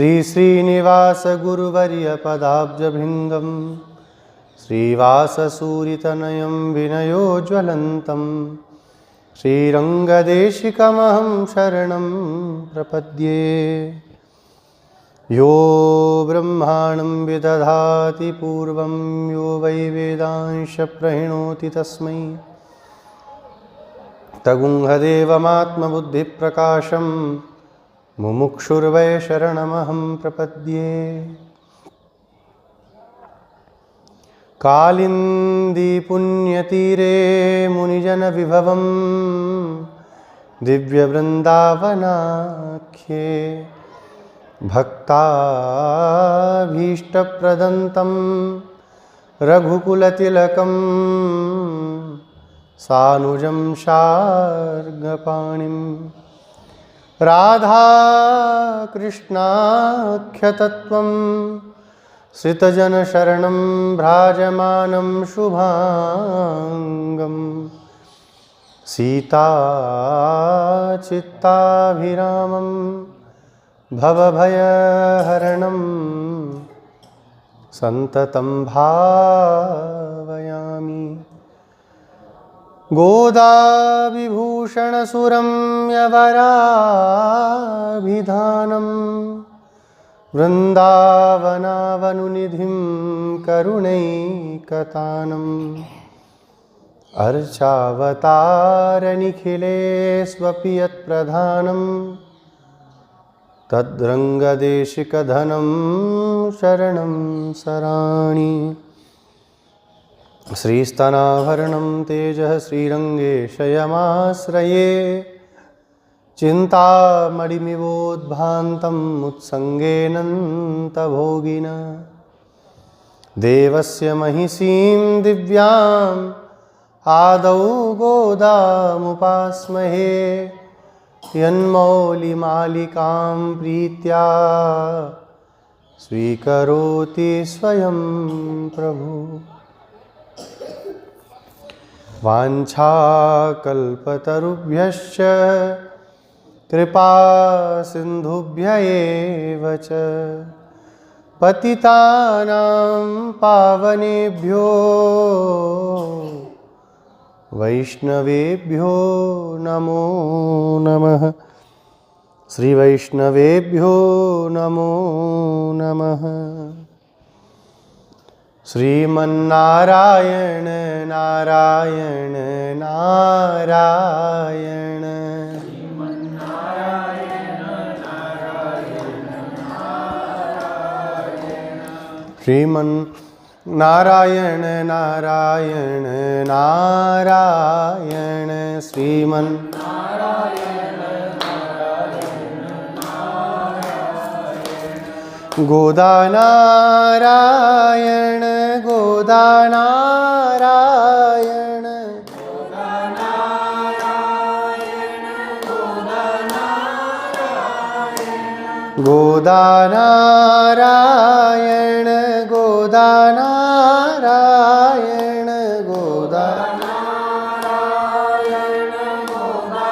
श्री श्रीनिवास गुरुवर्य पदाब्जभृंगम श्रीवाससूरितनयं विनयोज्वलन्तं श्रीरङ्गदेशिकमहं शरणं प्रपद्ये। यो ब्रह्माणं विदधाति पूर्वं यो वै वेदांश प्रणोति तस्मै तगुंहदेवमात्मबुद्धिप्रकाशं मुमुक्षुर्वै शरणमहं प्रपद्ये। कालिंदी पुण्यतीरे मुनिजनविभवं दिव्यवृन्दावनाख्ये भक्ताभीष्टप्रदन्तं रघुकुलतिलकं सानुजं शार्ङ्गपाणिं राधाकृष्णाख्यतत्त्वं श्रितजनशरणं भ्राजमानं शुभांगं सीताचित्ताभिरामं भवभयहरणं सन्ततं भावयामि। गोदाविभूषणसुरम्यवराभिधानं वृन्दावनावनुनिधिं करुणैकतानम् अर्चावतारनिखिलेष्वपि यत्प्रधानं तद्रङ्गदेशिकधनं शरणं सराणि। श्रीस्तनाभरणं तेजः श्रीरङ्गेशयमाश्रये चिन्तामणिमिवोद्भान्तम् उत्सङ्गेनन्तभोगिना देवस्य महिषीं दिव्याम् आदौ गोदामुपास्महे यन्मौलिमालिकां प्रीत्या स्वीकरोति स्वयं प्रभु। वाञ्छाकल्पतरुभ्यश्च कृपा सिन्धुभ्य एव च पतितानां पावनेभ्यो वैष्णवेभ्यो नमो नमः। श्री वैष्णवेभ्यो नमो नमः। श्रीमन्नारायण नारायण नारायण श्रीमन्नारायण नारायण नारायण गोदानारायण गोदानारायण गोदानारायण गोदानारायण गोदानारायण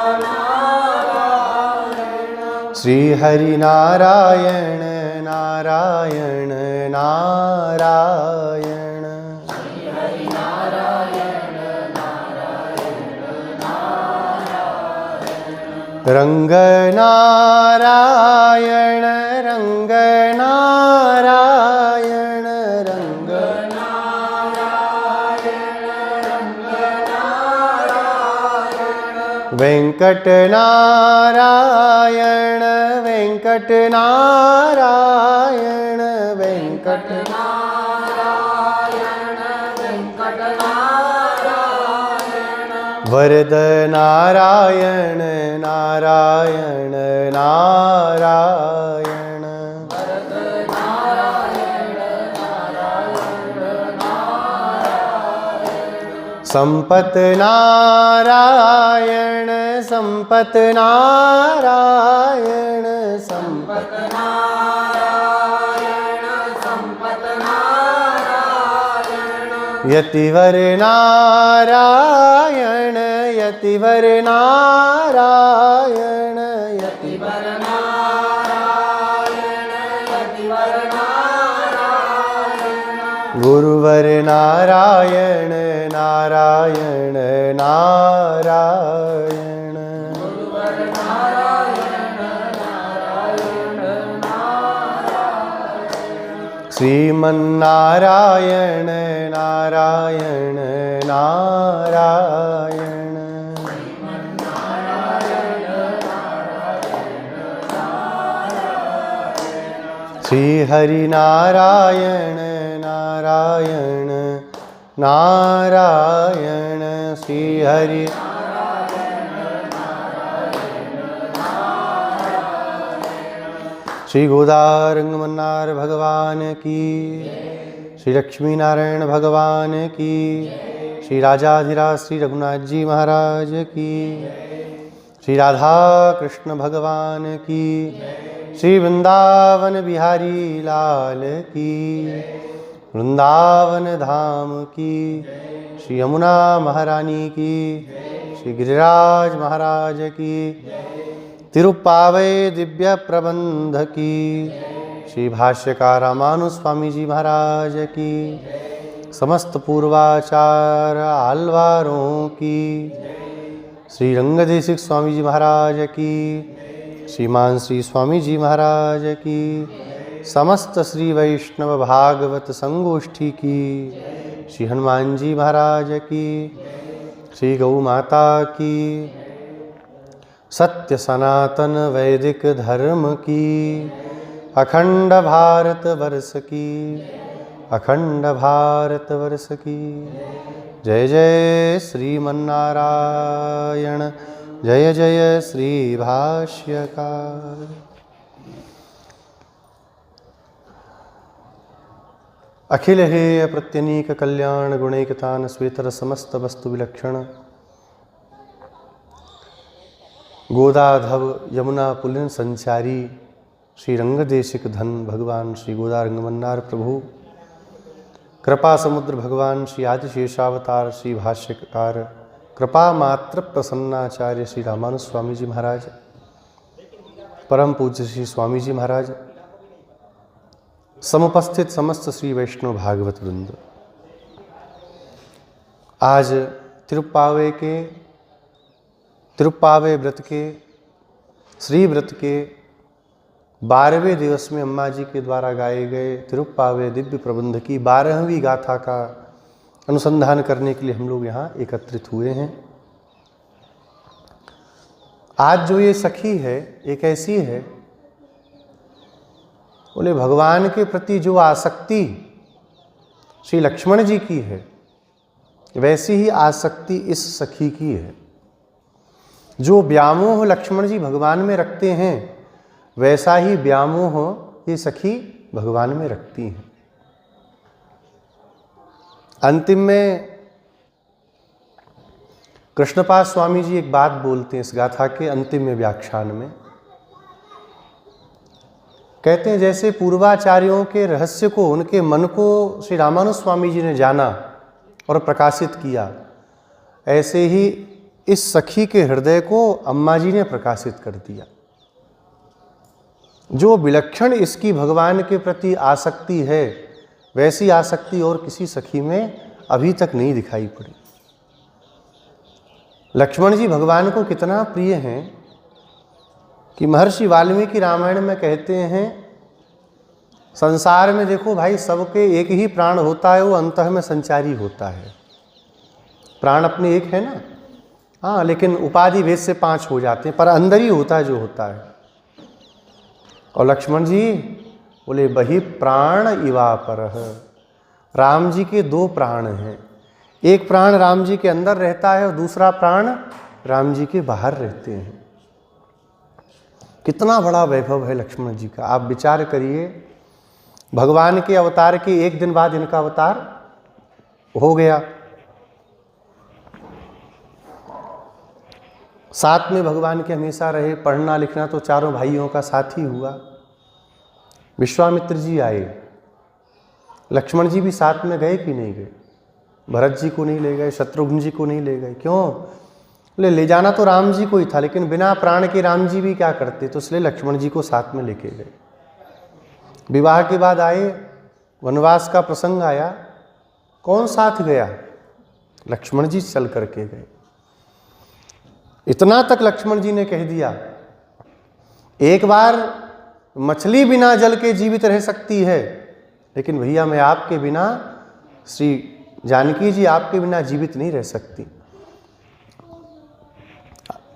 श्री हरिनारायण नारायण नारायण रंगनारायण रंगनारायण वेंकटनारायण वेंकटनारायण वेंकटनारायण वरदनारायण नारायण नारायण संपतनारायण संपतनारायण संपतनारायण यतिवरनारायण यतिवरनारायण यतिवरनारायण गुरुवर नारायण नारायण नारायण। श्रीमन्नारायण नारायण नारायण। श्री हरि नारायण नारायण नारायण। श्री हरि श्री गोदारंगमन्नार भगवान की, श्री लक्ष्मी नारायण भगवान की, श्री राजाधिराज श्री रघुनाथ जी महाराज की, श्री राधा कृष्ण भगवान की, श्री वृंदावन बिहारी लाल की, वृंदावन धाम की, श्री यमुना महारानी की, श्री गिरिराज महाराज की, तिरुप्पावै दिव्य प्रबंध की, श्री भाष्यकार रामानुज स्वामी जी महाराज की, समस्त पूर्वाचार्य आलवारों की, श्री रंगदेशिक स्वामी जी महाराज की, श्रीमान श्री स्वामी जी महाराज की, समस्त श्री वैष्णव भागवत संगोष्ठी की, श्री हनुमान जी महाराज की, श्री गौ माता की, सत्य सनातन वैदिक धर्म की, अखंड भारत वर्ष की, अखंड भारत वर्ष की। जय जय श्रीमन्नारायण, जय जय श्री भाष्यकार। अखिल हेय प्रत्यनीक कल्याण गुणैकतान स्वेतर समस्त वस्तु विलक्षण, गोदाधव यमुना पुलिन संचारी, श्री रंगदेशिक धन भगवान श्री गोदारंगमन्नार प्रभु, कृपा समुद्र भगवान श्री आदिशेषावतार श्री भाष्यकार, कृपा मात्र प्रसन्नाचार्य श्री रामानुज स्वामी जी महाराज, परम पूज्य श्री स्वामी जी महाराज, समुपस्थित समस्त श्री वैष्णव भागवत वृंद। आज तिरुप्पावे व्रत के श्री व्रत के 12वें दिवस में अम्मा जी के द्वारा गाए गए तिरुप्पावे दिव्य प्रबंध की 12वीं गाथा का अनुसंधान करने के लिए हम लोग यहाँ एकत्रित हुए हैं। आज जो ये सखी है एक ऐसी है, बोले भगवान के प्रति जो आसक्ति श्री लक्ष्मण जी की है, वैसी ही आसक्ति इस सखी की है। जो व्यामोह लक्ष्मण जी भगवान में रखते हैं, वैसा ही व्यामोह ये सखी भगवान में रखती हैं। अंतिम में कृष्णपाद स्वामी जी एक बात बोलते हैं इस गाथा के अंतिम में व्याख्यान में, कहते हैं जैसे पूर्वाचार्यों के रहस्य को, उनके मन को श्री रामानुज स्वामी जी ने जाना और प्रकाशित किया, ऐसे ही इस सखी के हृदय को अम्मा जी ने प्रकाशित कर दिया। जो विलक्षण इसकी भगवान के प्रति आसक्ति है, वैसी आसक्ति और किसी सखी में अभी तक नहीं दिखाई पड़ी। लक्ष्मण जी भगवान को कितना प्रिय हैं कि महर्षि वाल्मीकि रामायण में कहते हैं, संसार में देखो भाई सबके एक ही प्राण होता है, वो अंतः में संचारी होता है। प्राण अपने एक है ना, हाँ, लेकिन उपाधि भेद से 5 हो जाते हैं, पर अंदर ही होता है जो होता है। और लक्ष्मण जी बोले बही प्राण इवा परः, राम जी के 2 प्राण हैं। एक प्राण राम जी के अंदर रहता है और दूसरा प्राण राम जी के बाहर रहते हैं। कितना बड़ा वैभव है लक्ष्मण जी का। आप विचार करिए, भगवान के अवतार के 1 दिन बाद इनका अवतार हो गया। साथ में भगवान के हमेशा रहे, पढ़ना लिखना तो चारों भाइयों का साथ ही हुआ। विश्वामित्र जी आए, लक्ष्मण जी भी साथ में गए कि नहीं गए? भरत जी को नहीं ले गए, शत्रुघ्न जी को नहीं ले गए। क्यों? ले जाना तो राम जी को ही था, लेकिन बिना प्राण के राम जी भी क्या करते, तो इसलिए लक्ष्मण जी को साथ में लेके गए। विवाह के बाद आए, वनवास का प्रसंग आया, कौन साथ गया? लक्ष्मण जी चल करके गए। इतना तक लक्ष्मण जी ने कह दिया, एक बार मछली बिना जल के जीवित रह सकती है, लेकिन भैया मैं आपके बिना, श्री जानकी जी आपके बिना जीवित नहीं रह सकती।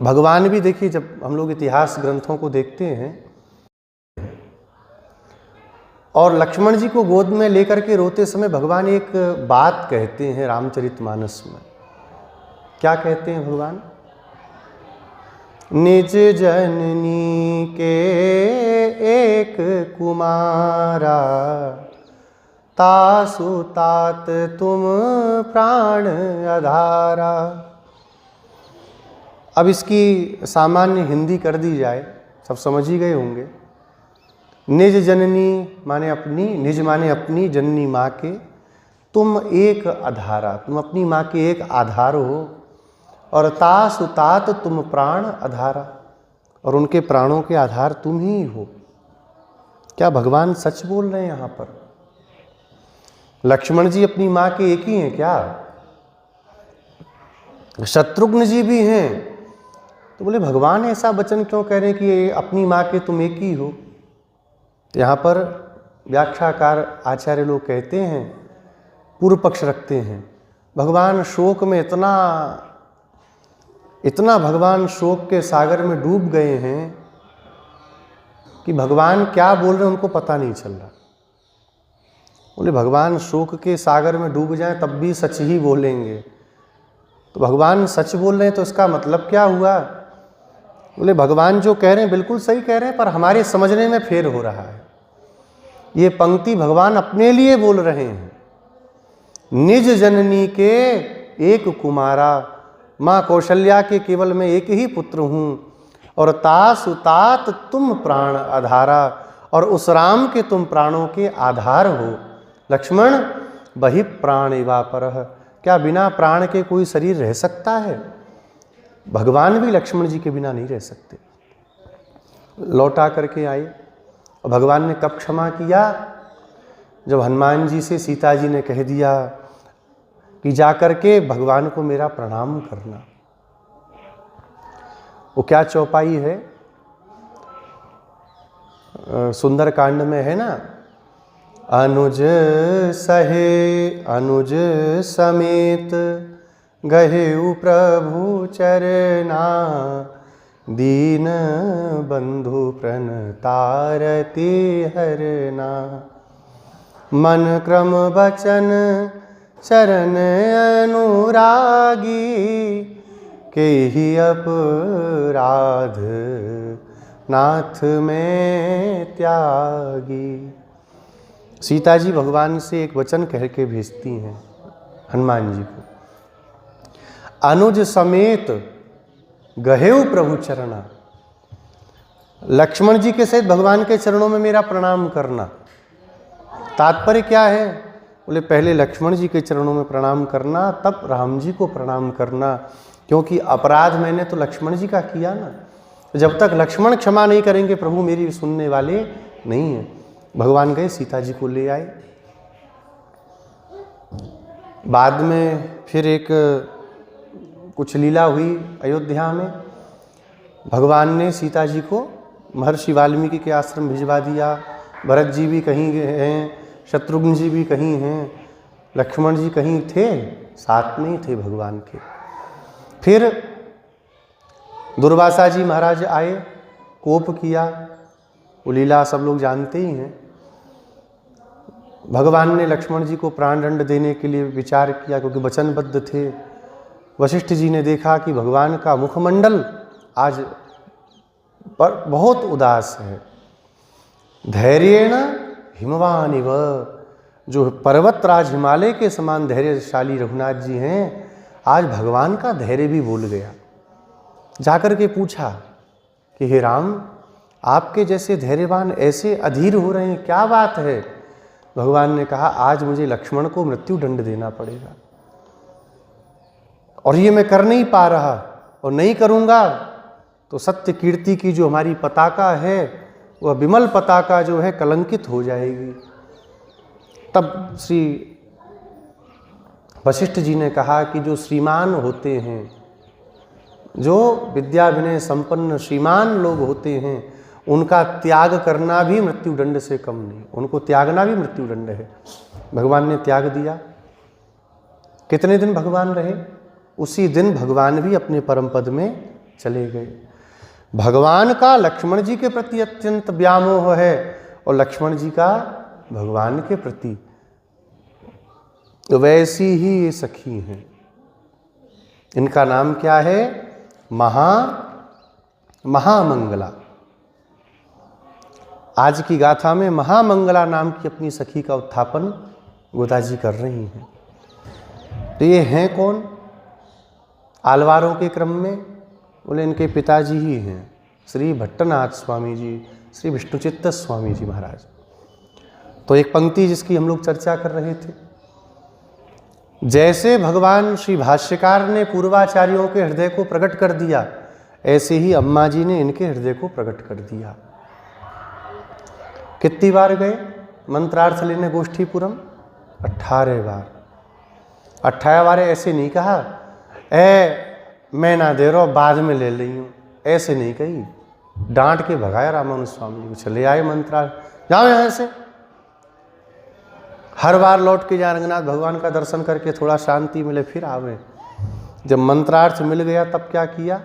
भगवान भी देखिए, जब हम लोग इतिहास ग्रंथों को देखते हैं और लक्ष्मण जी को गोद में लेकर के रोते समय भगवान एक बात कहते हैं रामचरितमानस में। क्या कहते हैं भगवान? निज जननी के एक कुमारा, तासु तात तुम प्राण आधारा। अब इसकी सामान्य हिंदी कर दी जाए, सब समझ ही गए होंगे। निज जननी माने अपनी, निज माने अपनी, जननी माँ के, तुम एक आधारा, तुम अपनी माँ के एक आधार हो, और तासु तात तुम प्राण आधारा, और उनके प्राणों के आधार तुम ही हो। क्या भगवान सच बोल रहे हैं यहाँ पर? लक्ष्मण जी अपनी माँ के एक ही हैं क्या? शत्रुघ्न जी भी हैं, तो बोले भगवान ऐसा वचन क्यों कह रहे हैं कि अपनी माँ के तुम एक ही हो? तो यहाँ पर व्याख्याकार आचार्य लोग कहते हैं, पूर्व पक्ष रखते हैं, भगवान शोक में इतना भगवान शोक के सागर में डूब गए हैं कि भगवान क्या बोल रहे हैं उनको पता नहीं चल रहा। बोले भगवान शोक के सागर में डूब जाएं तब भी सच ही बोलेंगे, तो भगवान सच बोल रहे हैं तो इसका मतलब क्या हुआ? बोले भगवान जो कह रहे हैं बिल्कुल सही कह रहे हैं, पर हमारे समझने में फेर हो रहा है। ये पंक्ति भगवान अपने लिए बोल रहे हैं। निज जननी के एक कुमारा, माँ कौशल्या के केवल मैं एक ही पुत्र हूँ, और तासु तात तुम प्राण आधारा, और उस राम के तुम प्राणों के आधार हो। लक्ष्मण बहि प्राण इवापरः, क्या बिना प्राण के कोई शरीर रह सकता है? भगवान भी लक्ष्मण जी के बिना नहीं रह सकते। लौटा करके आए, और भगवान ने कब क्षमा किया? जब हनुमान जी से सीता जी ने कह दिया कि जाकर के भगवान को मेरा प्रणाम करना। वो क्या चौपाई है? सुंदर कांड में है ना, अनुज सहे अनुज समेत गहेउ प्रभु चरना, दीन बंधु प्रणतारति हरना। मन क्रम बचन चरण अनुरागी, केहि अपराध नाथ में त्यागी। सीता जी भगवान से एक वचन कह के भेजती हैं हनुमान जी को, अनुज समेत गहेउ प्रभु चरणा। लक्ष्मण जी के सहित भगवान के चरणों में मेरा प्रणाम करना। तात्पर्य क्या है? बोले पहले लक्ष्मण जी के चरणों में प्रणाम करना, तब राम जी को प्रणाम करना, क्योंकि अपराध मैंने तो लक्ष्मण जी का किया ना। जब तक लक्ष्मण क्षमा नहीं करेंगे प्रभु मेरी सुनने वाले नहीं है। भगवान गए, सीता जी को ले आए। बाद में फिर एक कुछ लीला हुई अयोध्या में। भगवान ने सीता जी को महर्षि वाल्मीकि के आश्रम भिजवा दिया। भरत जी भी कहीं हैं, शत्रुघ्न जी भी कहीं हैं, लक्ष्मण जी कहीं थे, साथ में ही थे भगवान के। फिर दुर्वासा जी महाराज आए, कोप किया, वो लीला सब लोग जानते ही हैं। भगवान ने लक्ष्मण जी को प्राण दंड देने के लिए विचार किया, क्योंकि वचनबद्ध थे। वशिष्ठ जी ने देखा कि भगवान का मुखमंडल आज पर बहुत उदास है। धैर्येण हिमवानिव, जो पर्वतराज हिमालय के समान धैर्यशाली रघुनाथ जी हैं, आज भगवान का धैर्य भी भूल गया। जाकर के पूछा कि हे राम, आपके जैसे धैर्यवान ऐसे अधीर हो रहे हैं, क्या बात है? भगवान ने कहा आज मुझे लक्ष्मण को मृत्यु दंड देना पड़ेगा, और ये मैं कर नहीं पा रहा, और नहीं करूंगा तो सत्य कीर्ति की जो हमारी पताका है वह विमल पताका जो है कलंकित हो जाएगी। तब श्री वशिष्ठ जी ने कहा कि जो श्रीमान होते हैं, जो विद्या विनय संपन्न श्रीमान लोग होते हैं, उनका त्याग करना भी मृत्युदंड से कम नहीं, उनको त्यागना भी मृत्युदंड है। भगवान ने त्याग दिया। कितने दिन भगवान रहे? उसी दिन भगवान भी अपने परम पद में चले गए। भगवान का लक्ष्मण जी के प्रति अत्यंत व्यामोह है और लक्ष्मण जी का भगवान के प्रति। वैसी ही ये सखी हैं। इनका नाम क्या है? महामंगला। आज की गाथा में महामंगला नाम की अपनी सखी का उत्थापन गोदा जी कर रही हैं। तो ये हैं कौन? आलवारों के क्रम में बोले इनके पिताजी ही हैं, श्री भट्टनाथ स्वामी जी, श्री विष्णुचित्त स्वामी जी महाराज। तो एक पंक्ति जिसकी हम लोग चर्चा कर रहे थे, जैसे भगवान श्री भाष्यकार ने पूर्वाचार्यों के हृदय को प्रकट कर दिया, ऐसे ही अम्मा जी ने इनके हृदय को प्रकट कर दिया। कितनी बार गए मंत्रार्थ लेने गोष्ठीपुरम? 18 बार। 18 बार ऐसे नहीं कहा मैं ना दे रहा, बाद में ले रही हूँ, ऐसे नहीं कही। डांट के भगाया रामानुज स्वामी जी को, चले आए मंत्रार्थ, जाओ यहाँ से। हर बार लौट के जाए रंगनाथ भगवान का दर्शन करके थोड़ा शांति मिले फिर आवे। जब मंत्रार्थ मिल गया तब क्या किया?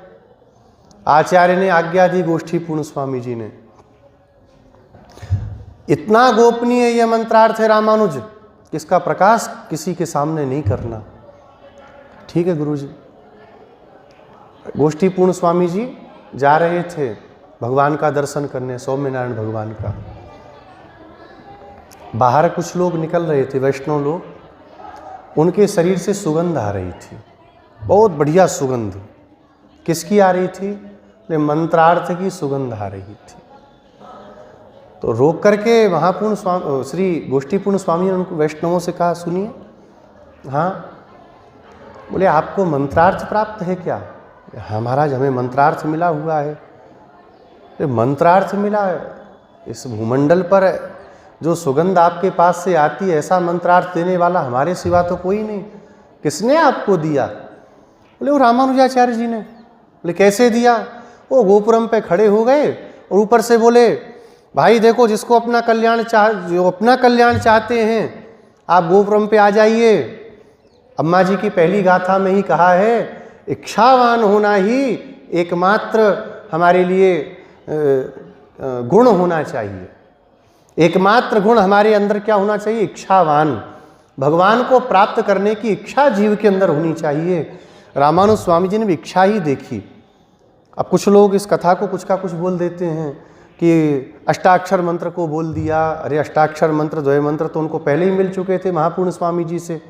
आचार्य ने आज्ञा दी, गोष्ठी पूर्ण स्वामी जी ने, इतना गोपनीय यह मंत्रार्थ है रामानुज, इसका प्रकाश किसी के सामने नहीं करना। ठीक है गुरु जी। गोष्ठी पूर्ण स्वामी जी जा रहे थे भगवान का दर्शन करने, सौम्यनारायण भगवान का। बाहर कुछ लोग निकल रहे थे, वैष्णव लोग, उनके शरीर से सुगंध आ रही थी, बहुत बढ़िया सुगंध। किसकी आ रही थी? मंत्रार्थ की सुगंध आ रही थी। तो रोक करके महापूर्ण स्वामी श्री गोष्ठी पूर्ण स्वामी ने उनको वैष्णवों से कहा, सुनिए, हाँ। बोले आपको मंत्रार्थ प्राप्त है क्या? हाँ महाराज, हमें मंत्रार्थ मिला हुआ है। मंत्रार्थ मिला है? इस भूमंडल पर जो सुगंध आपके पास से आती है, ऐसा मंत्रार्थ देने वाला हमारे सिवा तो कोई नहीं। किसने आपको दिया? बोले वो रामानुजाचार्य जी ने। बोले कैसे दिया? वो गोपुरम पे खड़े हो गए और ऊपर से बोले, भाई देखो, जिसको अपना कल्याण जो अपना कल्याण चाहते हैं, आप गोपुरम पे आ जाइए। अम्मा जी की पहली गाथा में ही कहा है, इच्छावान होना ही एकमात्र हमारे लिए गुण होना चाहिए। एकमात्र गुण हमारे अंदर क्या होना चाहिए? इच्छावान। भगवान को प्राप्त करने की इच्छा जीव के अंदर होनी चाहिए। रामानुज स्वामी जी ने भी इच्छा ही देखी। अब कुछ लोग इस कथा को कुछ का कुछ बोल देते हैं कि अष्टाक्षर मंत्र को बोल दिया। अरे अष्टाक्षर मंत्र, द्वय मंत्र तो उनको पहले ही मिल चुके थे महापूर्ण स्वामी जी से।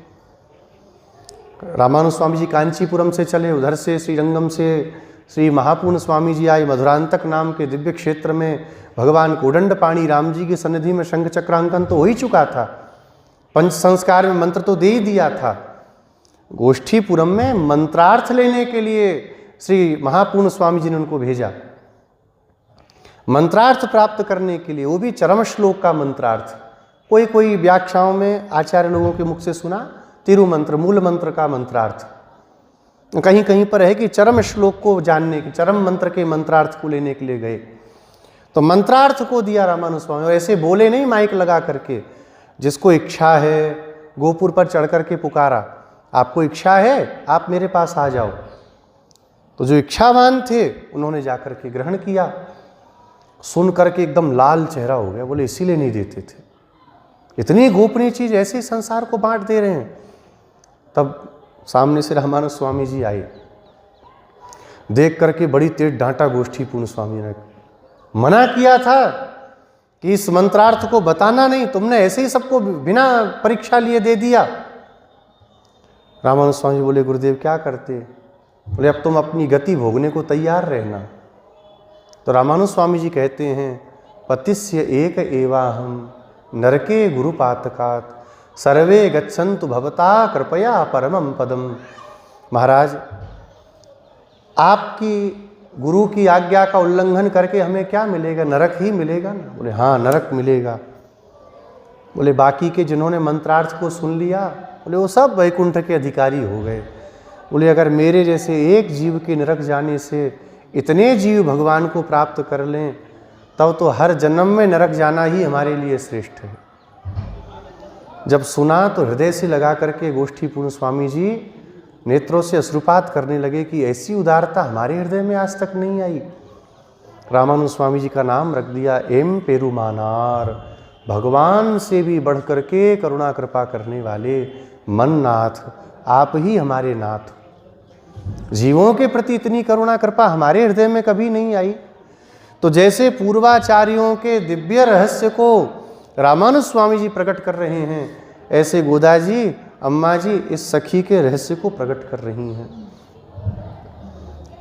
रामानुज स्वामी जी कांचीपुरम से चले, उधर से श्रीरंगम से श्री महापूर्ण स्वामी जी आए। मधुरांतक नाम के दिव्य क्षेत्र में भगवान कोदंडपाणि राम जी की सन्निधि में शंख चक्रांकन तो हो ही चुका था, पंच संस्कार में मंत्र तो दे ही दिया था। गोष्ठीपुरम में मंत्रार्थ लेने के लिए श्री महापूर्ण स्वामी जी ने उनको भेजा, मंत्रार्थ प्राप्त करने के लिए, वो भी चरम श्लोक का मंत्रार्थ। कोई कोई व्याख्याओं में आचार्य लोगों के मुख से सुना तिरुमंत्र, मूल मंत्र का मंत्रार्थ। कहीं कहीं पर है कि चरम श्लोक को जानने के, चरम मंत्र के मंत्रार्थ को लेने के लिए गए। तो मंत्रार्थ को दिया रामानुज स्वामी, और ऐसे बोले नहीं माइक लगा करके, जिसको इच्छा है गोपुर पर चढ़ करके पुकारा, आपको इच्छा है आप मेरे पास आ जाओ। तो जो इच्छावान थे उन्होंने जाकर के ग्रहण किया। सुन करके एकदम लाल चेहरा हो गया, बोले इसीलिए नहीं देते थे, इतनी गोपनीय चीज ऐसे ही संसार को बांट दे रहे हैं। तब सामने से रामानुज स्वामी जी आए, देख करके बड़ी तेज डांटा गोष्ठी पूर्ण स्वामी ने। मना किया था कि इस मंत्रार्थ को बताना नहीं, तुमने ऐसे ही सबको बिना परीक्षा लिए दे दिया। रामानुज स्वामी बोले गुरुदेव क्या करते? बोले अब तुम अपनी गति भोगने को तैयार रहना। तो रामानुज स्वामी जी कहते हैं, पतिस्य एक एवाहम नरके गुरुपातकात सर्वे गच्छन्तु भवता कृपया परमं पदम। महाराज, आपकी गुरु की आज्ञा का उल्लंघन करके हमें क्या मिलेगा? नरक ही मिलेगा ना। बोले हाँ, नरक मिलेगा। बोले बाकी के जिन्होंने मंत्रार्थ को सुन लिया, बोले वो सब वैकुंठ के अधिकारी हो गए। बोले अगर मेरे जैसे एक जीव के नरक जाने से इतने जीव भगवान को प्राप्त कर लें, तब तो हर जन्म में नरक जाना ही हमारे लिए श्रेष्ठ है। जब सुना तो हृदय से लगा करके गोष्ठी पूर्ण स्वामी जी नेत्रों से अश्रुपात करने लगे कि ऐसी उदारता हमारे हृदय में आज तक नहीं आई। रामानुज स्वामी जी का नाम रख दिया एम पेरुमानार, भगवान से भी बढ़ करके करुणा कृपा करने वाले मन नाथ, आप ही हमारे नाथ। जीवों के प्रति इतनी करुणा कृपा हमारे हृदय में कभी नहीं आई। तो जैसे पूर्वाचार्यों के दिव्य रहस्य को रामानुज स्वामी जी प्रकट कर रहे हैं, ऐसे गोदा जी, अम्मा जी इस सखी के रहस्य को प्रकट कर रही हैं,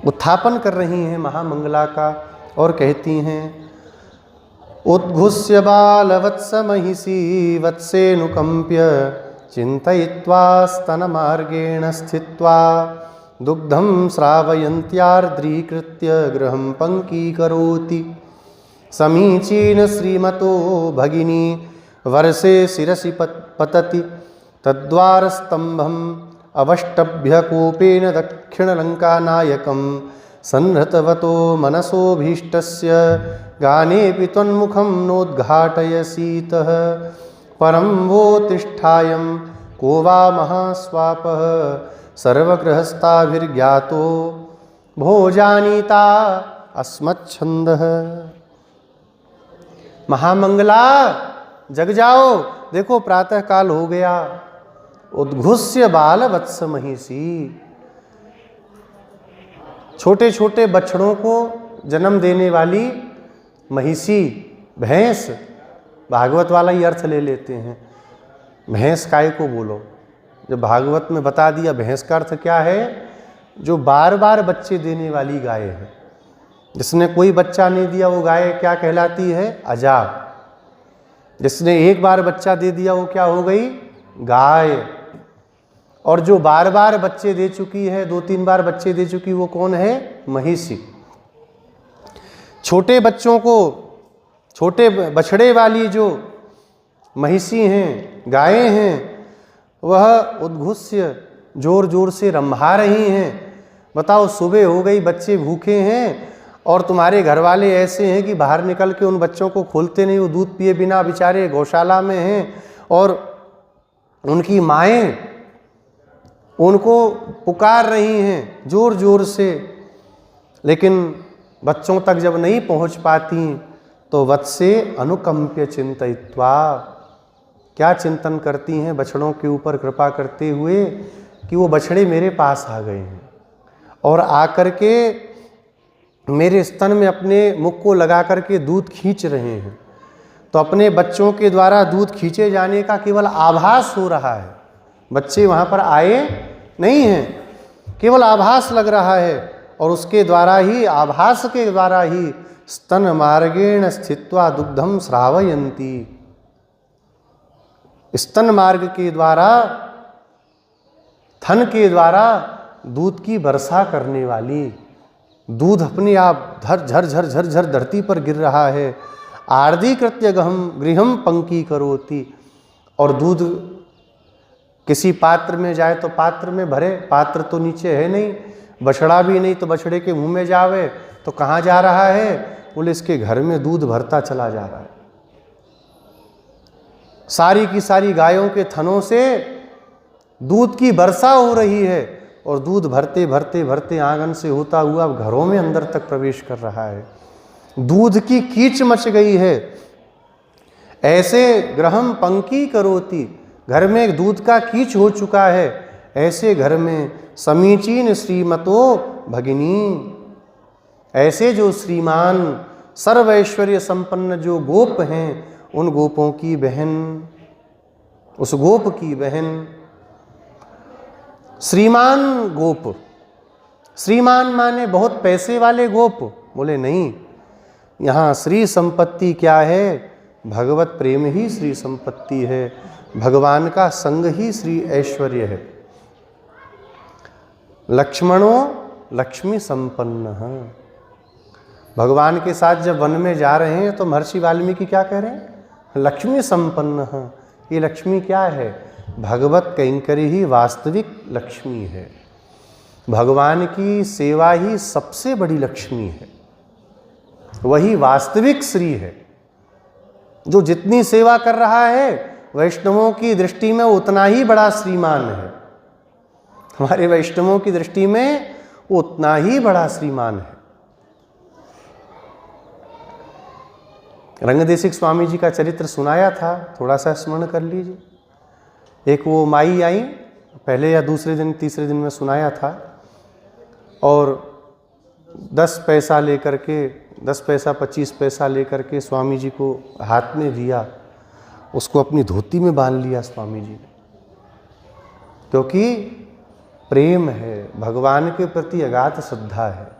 उत्थापन कर रही हैं महामंगला का। और कहती हैं उद्घुष्य बालवत्स महिषी वत्सेनुकंप्य चिंतयित्वा स्तनमार्गेण स्थित्वा दुग्धं श्रावयन्त्यार्द्रीकृत्य गृहं पंकीकरोति। समीचीन श्रीमतो भगिनी वर्षे शिरसि पतति तद्वारस्तंभम् अवष्टभ्य कूपेन दक्षिणलंकानायकं संहृतवतो मनसोभीष्टस्य गानेऽपि त्वन्मुखं नोद्घाटयसीतः। परं वो तिष्ठायं को वा महास्वापः सर्वगृहस्थाभिर्ज्ञातो भोजानीता अस्मच्छन्दः। महामंगला जग जाओ, देखो प्रातः काल हो गया। उद्घुष्य बाल वत्स महिषी, छोटे छोटे बछड़ों को जन्म देने वाली महिषी, भैंस, भागवत वाला ही अर्थ ले लेते हैं। भैंस काय को बोलो, जब भागवत में बता दिया भैंस का अर्थ क्या है, जो बार बार बच्चे देने वाली गाय है। जिसने कोई बच्चा नहीं दिया वो गाय क्या कहलाती है? अजा। जिसने एक बार बच्चा दे दिया वो क्या हो गई? गाय। और जो बार बार बच्चे दे चुकी है, 2-3 बार बच्चे दे चुकी, वो कौन है? महिषी। छोटे बच्चों को, छोटे बछड़े वाली जो महिषी हैं, गायें हैं, वह उद्घुष्य जोर जोर से रंभा रही हैं। बताओ, सुबह हो गई, बच्चे भूखे हैं और तुम्हारे घर वाले ऐसे हैं कि बाहर निकल के उन बच्चों को खोलते नहीं, वो दूध पिए बिना बेचारे गौशाला में हैं। और उनकी माएँ उनको पुकार रही हैं जोर जोर से, लेकिन बच्चों तक जब नहीं पहुंच पाती तो वत्से अनुकंप्य चिंतयित्वा, क्या चिंतन करती हैं बछड़ों के ऊपर कृपा करते हुए कि वो बछड़े मेरे पास आ गए हैं और आकर के मेरे स्तन में अपने मुख को लगा करके दूध खींच रहे हैं। तो अपने बच्चों के द्वारा दूध खींचे जाने का केवल आभास हो रहा है, बच्चे वहाँ पर आए नहीं हैं, केवल आभास लग रहा है। और उसके द्वारा ही, आभास के द्वारा ही स्तन मार्गेण स्थित्वा दुग्धम श्रावयन्ति, स्तन मार्ग के द्वारा, थन के द्वारा दूध की वर्षा करने वाली, दूध अपने आप झर झर झर झर धरती पर गिर रहा है। आर्दीकृत्य गृहम पंकीकरोति, और दूध किसी पात्र में जाए तो पात्र में भरे, पात्र तो नीचे है नहीं, बछड़ा भी नहीं, तो बछड़े के मुंह में जावे तो कहाँ जा रहा है? बोले इसके घर में दूध भरता चला जा रहा है। सारी की सारी गायों के थनों से दूध की वर्षा हो रही है और दूध भरते भरते भरते आंगन से होता हुआ घरों में अंदर तक प्रवेश कर रहा है। दूध की कीच मच गई है। ऐसे गृहम पंकीकरोति, घर में दूध का कीच हो चुका है। ऐसे घर में समीचीन श्रीमतो भगिनी, ऐसे जो श्रीमान सर्वैश्वर्य संपन्न जो गोप हैं, उन गोपों की बहन, उस गोप की बहन। श्रीमान गोप, श्रीमान माने बहुत पैसे वाले गोप? बोले नहीं, यहाँ श्री संपत्ति क्या है? भगवत प्रेम ही श्री संपत्ति है, भगवान का संग ही श्री ऐश्वर्य है। लक्ष्मणो लक्ष्मी संपन्न, भगवान के साथ जब वन में जा रहे हैं तो महर्षि वाल्मीकि क्या कह रहे हैं? लक्ष्मी संपन्न है। ये लक्ष्मी क्या है? भगवत कैंकरी ही वास्तविक लक्ष्मी है। भगवान की सेवा ही सबसे बड़ी लक्ष्मी है, वही वास्तविक श्री है। जो जितनी सेवा कर रहा है वैष्णवों की दृष्टि में उतना ही बड़ा श्रीमान है। हमारे वैष्णवों की दृष्टि में वो उतना ही बड़ा श्रीमान है। रंगदेशिक स्वामी जी का चरित्र सुनाया था, थोड़ा सा स्मरण कर लीजिए। एक वो माई आई, पहले या दूसरे दिन तीसरे दिन में सुनाया था, और 10 पैसा लेकर के 10 पैसा 25 पैसा लेकर के स्वामी जी को हाथ में दिया, उसको अपनी धोती में बांध लिया स्वामी जी ने, क्योंकि प्रेम है, भगवान के प्रति अगाध श्रद्धा है।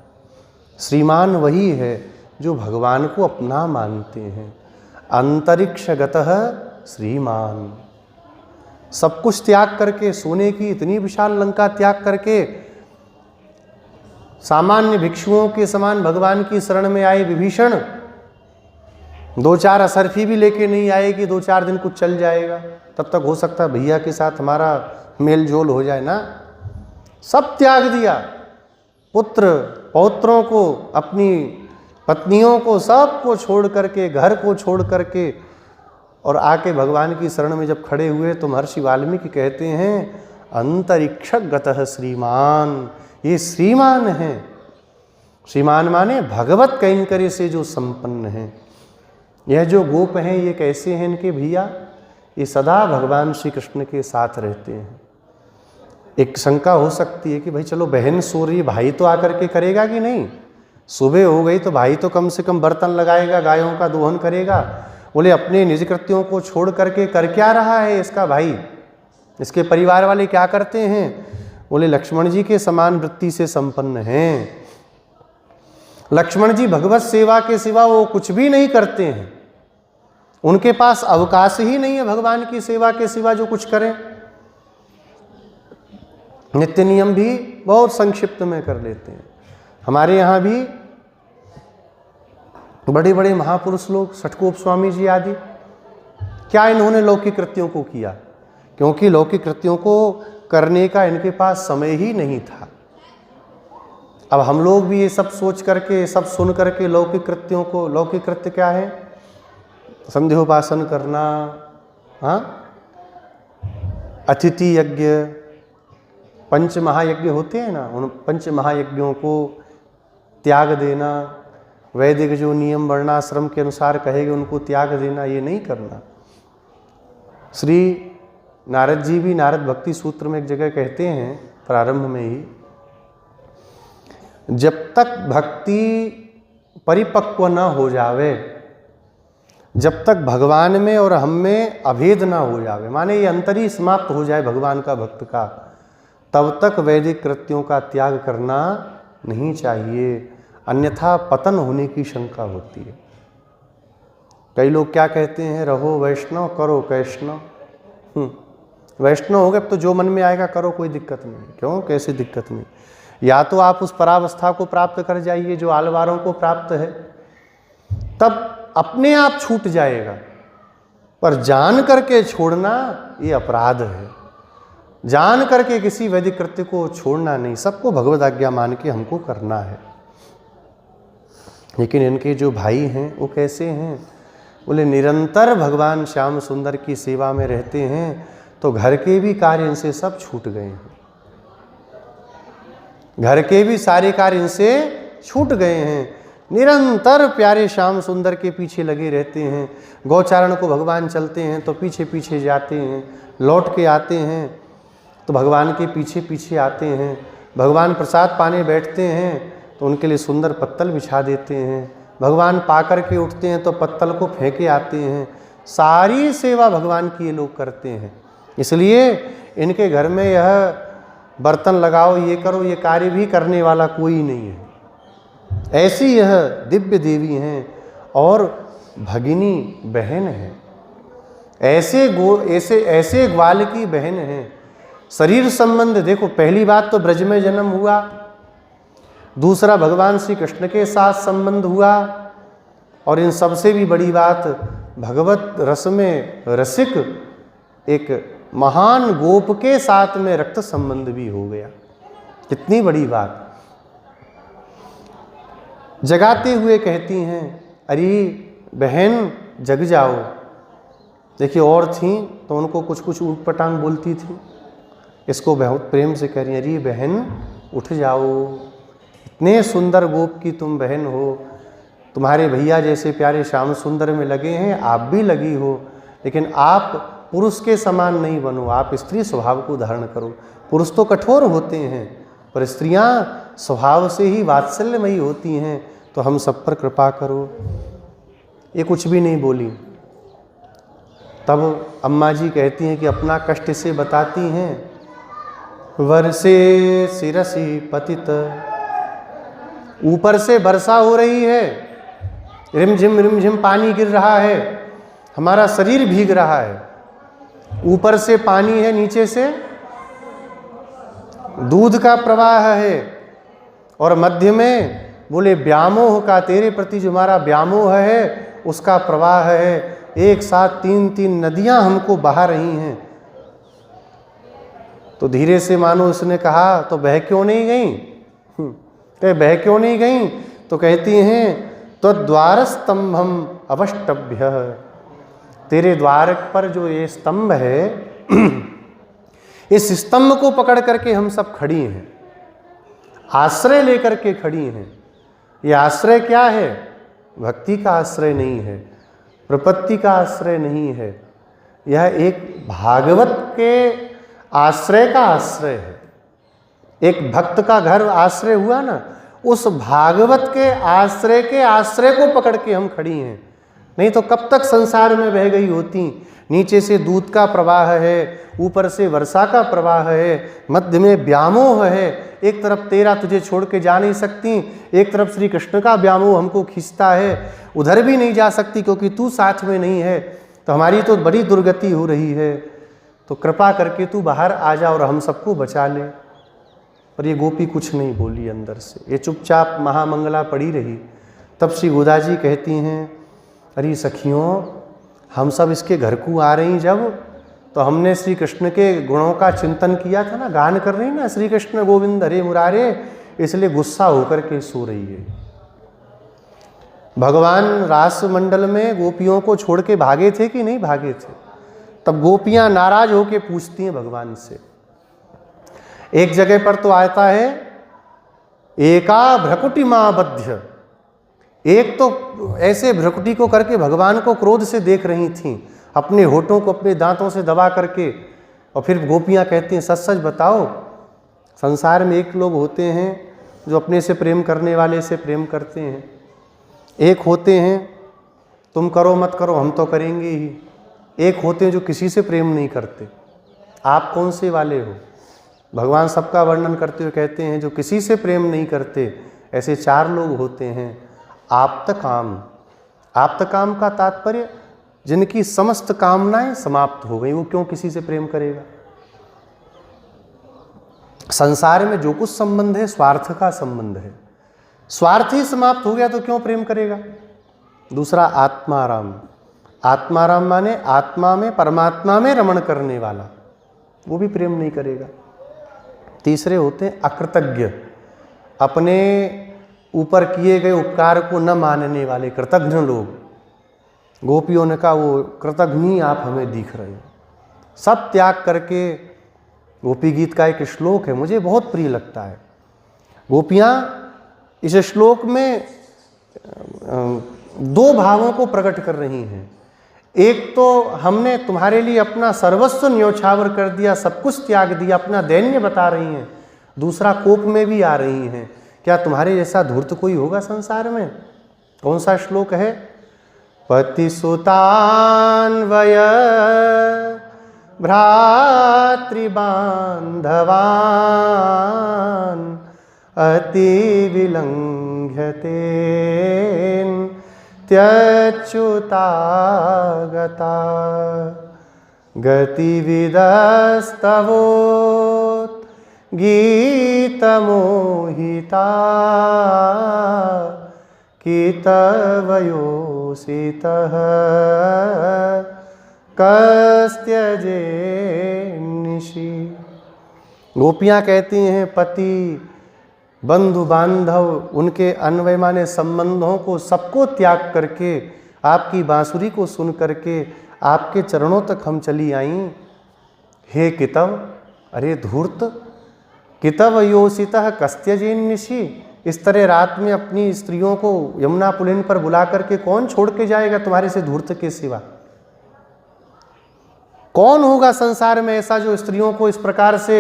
श्रीमान वही है जो भगवान को अपना मानते हैं। अंतरिक्षगतः श्रीमान, सब कुछ त्याग करके, सोने की इतनी विशाल लंका त्याग करके सामान्य भिक्षुओं के समान भगवान की शरण में आए विभीषण 2-4 असरफी भी लेके नहीं आए कि 2-4 दिन कुछ चल जाएगा, तब तक हो सकता है भैया के साथ हमारा मेल जोल हो जाए ना। सब त्याग दिया, पुत्र पौत्रों को, अपनी पत्नियों को, सबको छोड़ करके, घर को छोड़ करके, और आके भगवान की शरण में जब खड़े हुए तो महर्षि वाल्मीकि कहते हैं अंतरिक्षगतः श्रीमान, ये श्रीमान है। श्रीमान माने भगवत कैंकर्य से जो संपन्न है। यह जो गोप हैं ये कैसे हैं इनके भैया? ये सदा भगवान श्री कृष्ण के साथ रहते हैं। एक शंका हो सकती है कि भाई चलो बहन सो रही, भाई तो आकर के करेगा कि नहीं? सुबह हो गई तो भाई तो कम से कम बर्तन लगाएगा, गायों का दोहन करेगा। बोले अपने निज कृत्यों को छोड़ करके कर क्या रहा है इसका भाई? इसके परिवार वाले क्या करते हैं? बोले लक्ष्मण जी के समान वृत्ति से संपन्न हैं। लक्ष्मण जी भगवत सेवा के सिवा वो कुछ भी नहीं करते हैं। उनके पास अवकाश ही नहीं है भगवान की सेवा के सिवा जो कुछ करें। नित्य नियम भी बहुत संक्षिप्त में कर लेते हैं। हमारे यहाँ भी बड़े बड़े महापुरुष लोग, षटकोप स्वामी जी आदि, क्या इन्होंने लौकिक कृत्यों को किया? क्योंकि लौकिक कृत्यों को करने का इनके पास समय ही नहीं था। अब हम लोग भी ये सब सोच करके, सब सुन करके लौकिक कृत्यों को, लौकिक कृत्य क्या है? संध्योपासन करना, हाँ, अतिथि यज्ञ, पंच महायज्ञ होते हैं ना, उन पंच महायज्ञों को त्याग देना, वैदिक जो नियम वर्णाश्रम के अनुसार कहेंगे उनको त्याग देना, ये नहीं करना। श्री नारद जी भी नारद भक्ति सूत्र में एक जगह कहते हैं प्रारंभ में ही, जब तक भक्ति परिपक्व न हो जावे, जब तक भगवान में और हम में अभेद ना हो जावे, माने ये अंतर ही समाप्त हो जाए भगवान का भक्त का, तब तक वैदिक कृत्यों का त्याग करना नहीं चाहिए, अन्यथा पतन होने की शंका होती है। कई लोग क्या कहते हैं, रहो वैष्णव करो कैष्णव। वैष्णव हो गए तो जो मन में आएगा करो, कोई दिक्कत नहीं। क्यों? कैसे दिक्कत नहीं? या तो आप उस परावस्था को प्राप्त कर जाइए जो आलवारों को प्राप्त है, तब अपने आप छूट जाएगा, पर जान करके छोड़ना ये अपराध है। जान करके किसी वैदिक कृत्य को छोड़ना नहीं, सबको भगवद आज्ञा मान के हमको करना है। लेकिन इनके जो भाई हैं वो कैसे हैं? बोले निरंतर भगवान श्याम सुंदर की सेवा में रहते हैं, तो घर के भी कार्य इनसे सब छूट गए हैं। घर के भी सारे कार्य इनसे छूट गए हैं। निरंतर प्यारे श्याम सुंदर के पीछे लगे रहते हैं। गौचारण को भगवान चलते हैं तो पीछे पीछे जाते हैं, लौट के आते हैं तो भगवान के पीछे पीछे आते हैं। भगवान प्रसाद पाने बैठते हैं तो उनके लिए सुंदर पत्तल बिछा देते हैं। भगवान पा कर के उठते हैं तो पत्तल को फेंके आते हैं। सारी सेवा भगवान की ये लोग करते हैं। इसलिए इनके घर में यह बर्तन लगाओ, ये करो, ये कार्य भी करने वाला कोई नहीं है। ऐसी यह दिव्य देवी हैं और भगिनी बहन है। ऐसे ग्वाल की बहन है। शरीर संबंध देखो, पहली बात तो ब्रज में जन्म हुआ, दूसरा भगवान श्री कृष्ण के साथ संबंध हुआ, और इन सबसे भी बड़ी बात भगवत रस में रसिक एक महान गोप के साथ में रक्त संबंध भी हो गया। कितनी बड़ी बात। जगाते हुए कहती हैं, अरे बहन जग जाओ। देखिए और थी तो उनको कुछ कुछ ऊट पटांग बोलती थी, इसको बहुत प्रेम से कह रही हैं, अरे बहन उठ जाओ, इतने सुंदर गोप की तुम बहन हो, तुम्हारे भैया जैसे प्यारे श्याम सुंदर में लगे हैं, आप भी लगी हो, लेकिन आप पुरुष के समान नहीं बनो, आप स्त्री स्वभाव को धारण करो। पुरुष तो कठोर होते हैं, पर स्त्रियां स्वभाव से ही वात्सल्यमयी होती हैं, तो हम सब पर कृपा करो। ये कुछ भी नहीं बोली। तब अम्मा जी कहती हैं कि अपना कष्ट से बताती हैं, वर्षे शिरसी पतित, ऊपर से वर्षा हो रही है, रिमझिम पानी गिर रहा है, हमारा शरीर भीग रहा है, ऊपर से पानी है, नीचे से दूध का प्रवाह है, और मध्य में बोले व्यामोह का, तेरे प्रति जो हमारा व्यामोह है उसका प्रवाह है। एक साथ तीन तीन नदियां हमको बहा रही हैं। तो धीरे से मानो उसने कहा, तो बह क्यों नहीं गई? बह क्यों नहीं गई? तो कहती हैं, तो द्वार स्तंभम अवष्टभ्य, तेरे द्वार पर जो ये स्तंभ है, इस स्तंभ को पकड़ करके हम सब खड़ी हैं, आश्रय लेकर के खड़ी हैं। ये आश्रय क्या है? भक्ति का आश्रय नहीं है, प्रपत्ति का आश्रय नहीं है, यह एक भागवत के आश्रय का आश्रय है। एक भक्त का घर आश्रय हुआ ना, उस भागवत के आश्रय को पकड़ के हम खड़ी हैं। नहीं तो कब तक संसार में बह गई होती। नीचे से दूध का प्रवाह है, ऊपर से वर्षा का प्रवाह है, मध्य में व्यामोह है। एक तरफ तेरा तुझे छोड़ के जा नहीं सकती, एक तरफ श्री कृष्ण का व्यामोह हमको खींचता है, उधर भी नहीं जा सकती क्योंकि तू साथ में नहीं है, तो हमारी तो बड़ी दुर्गति हो रही है। तो कृपा करके तू बाहर आ जा और हम सबको बचा ले। पर ये गोपी कुछ नहीं बोली अंदर से, ये चुपचाप महामंगला पड़ी रही। तब श्री गोदा जी कहती हैं, अरे सखियों, हम सब इसके घर को आ रही जब, तो हमने श्री कृष्ण के गुणों का चिंतन किया था ना, गान कर रही ना, श्री कृष्ण गोविंद हरे मुरारे, इसलिए गुस्सा होकर के सो रही है। भगवान रास मंडल में गोपियों को छोड़ के भागे थे कि नहीं भागे थे? तब गोपियां नाराज होके पूछती हैं भगवान से। एक जगह पर तो आता है, एका भ्रकुटी मां बध्य, एक तो ऐसे भ्रकुटी को करके भगवान को क्रोध से देख रही थीं, अपने होठों को अपने दांतों से दबा करके। और फिर गोपियां कहती हैं, सच सच बताओ, संसार में एक लोग होते हैं जो अपने से प्रेम करने वाले से प्रेम करते हैं, एक होते हैं तुम करो मत करो हम तो करेंगे ही, एक होते हैं जो किसी से प्रेम नहीं करते। आप कौन से वाले हो? भगवान सबका वर्णन करते हुए कहते हैं, जो किसी से प्रेम नहीं करते, ऐसे चार लोग होते हैं। आप्तकाम, आप्तकाम का तात्पर्य जिनकी समस्त कामनाएं समाप्त हो गई, वो क्यों किसी से प्रेम करेगा? संसार में जो कुछ संबंध है स्वार्थ का संबंध है, स्वार्थ ही समाप्त हो गया तो क्यों प्रेम करेगा? दूसरा आत्माराम, आत्माराम माने आत्मा में परमात्मा में रमण करने वाला, वो भी प्रेम नहीं करेगा। तीसरे होते हैं अकृतज्ञ, अपने ऊपर किए गए उपकार को न मानने वाले कृतज्ञ लोग। गोपियों ने कहा, वो कृतज्ञ आप हमें दिख रहे हो, सब त्याग करके। गोपी गीत का एक श्लोक है, मुझे बहुत प्रिय लगता है। गोपियाँ इस श्लोक में दो भावों को प्रकट कर रही हैं। एक तो हमने तुम्हारे लिए अपना सर्वस्व न्योछावर कर दिया, सब कुछ त्याग दिया, अपना दैन्य बता रही हैं। दूसरा कोप में भी आ रही हैं, क्या तुम्हारे जैसा धूर्त कोई होगा संसार में? कौन सा श्लोक है? पतिसुतान्वय भ्रातृबान्धवान् अति विलंघ्यते त्यच्युता गता गतिविदस्तवोत् गीतमोहिता कितवयोसितः कस्त्यजेन्निशि। गोपियाँ कहती हैं पति, बंधु बांधव, उनके अन्वय माने संबंधों को सबको त्याग करके आपकी बांसुरी को सुन करके आपके चरणों तक हम चली आईं। हे कितव, अरे धूर्त, कितव योषितः कस्त्यजेन्निशि, इस तरह रात में अपनी स्त्रियों को यमुना पुलिन पर बुला करके कौन छोड़ के जाएगा तुम्हारे से धूर्त के सिवा? कौन होगा संसार में ऐसा जो स्त्रियों को इस प्रकार से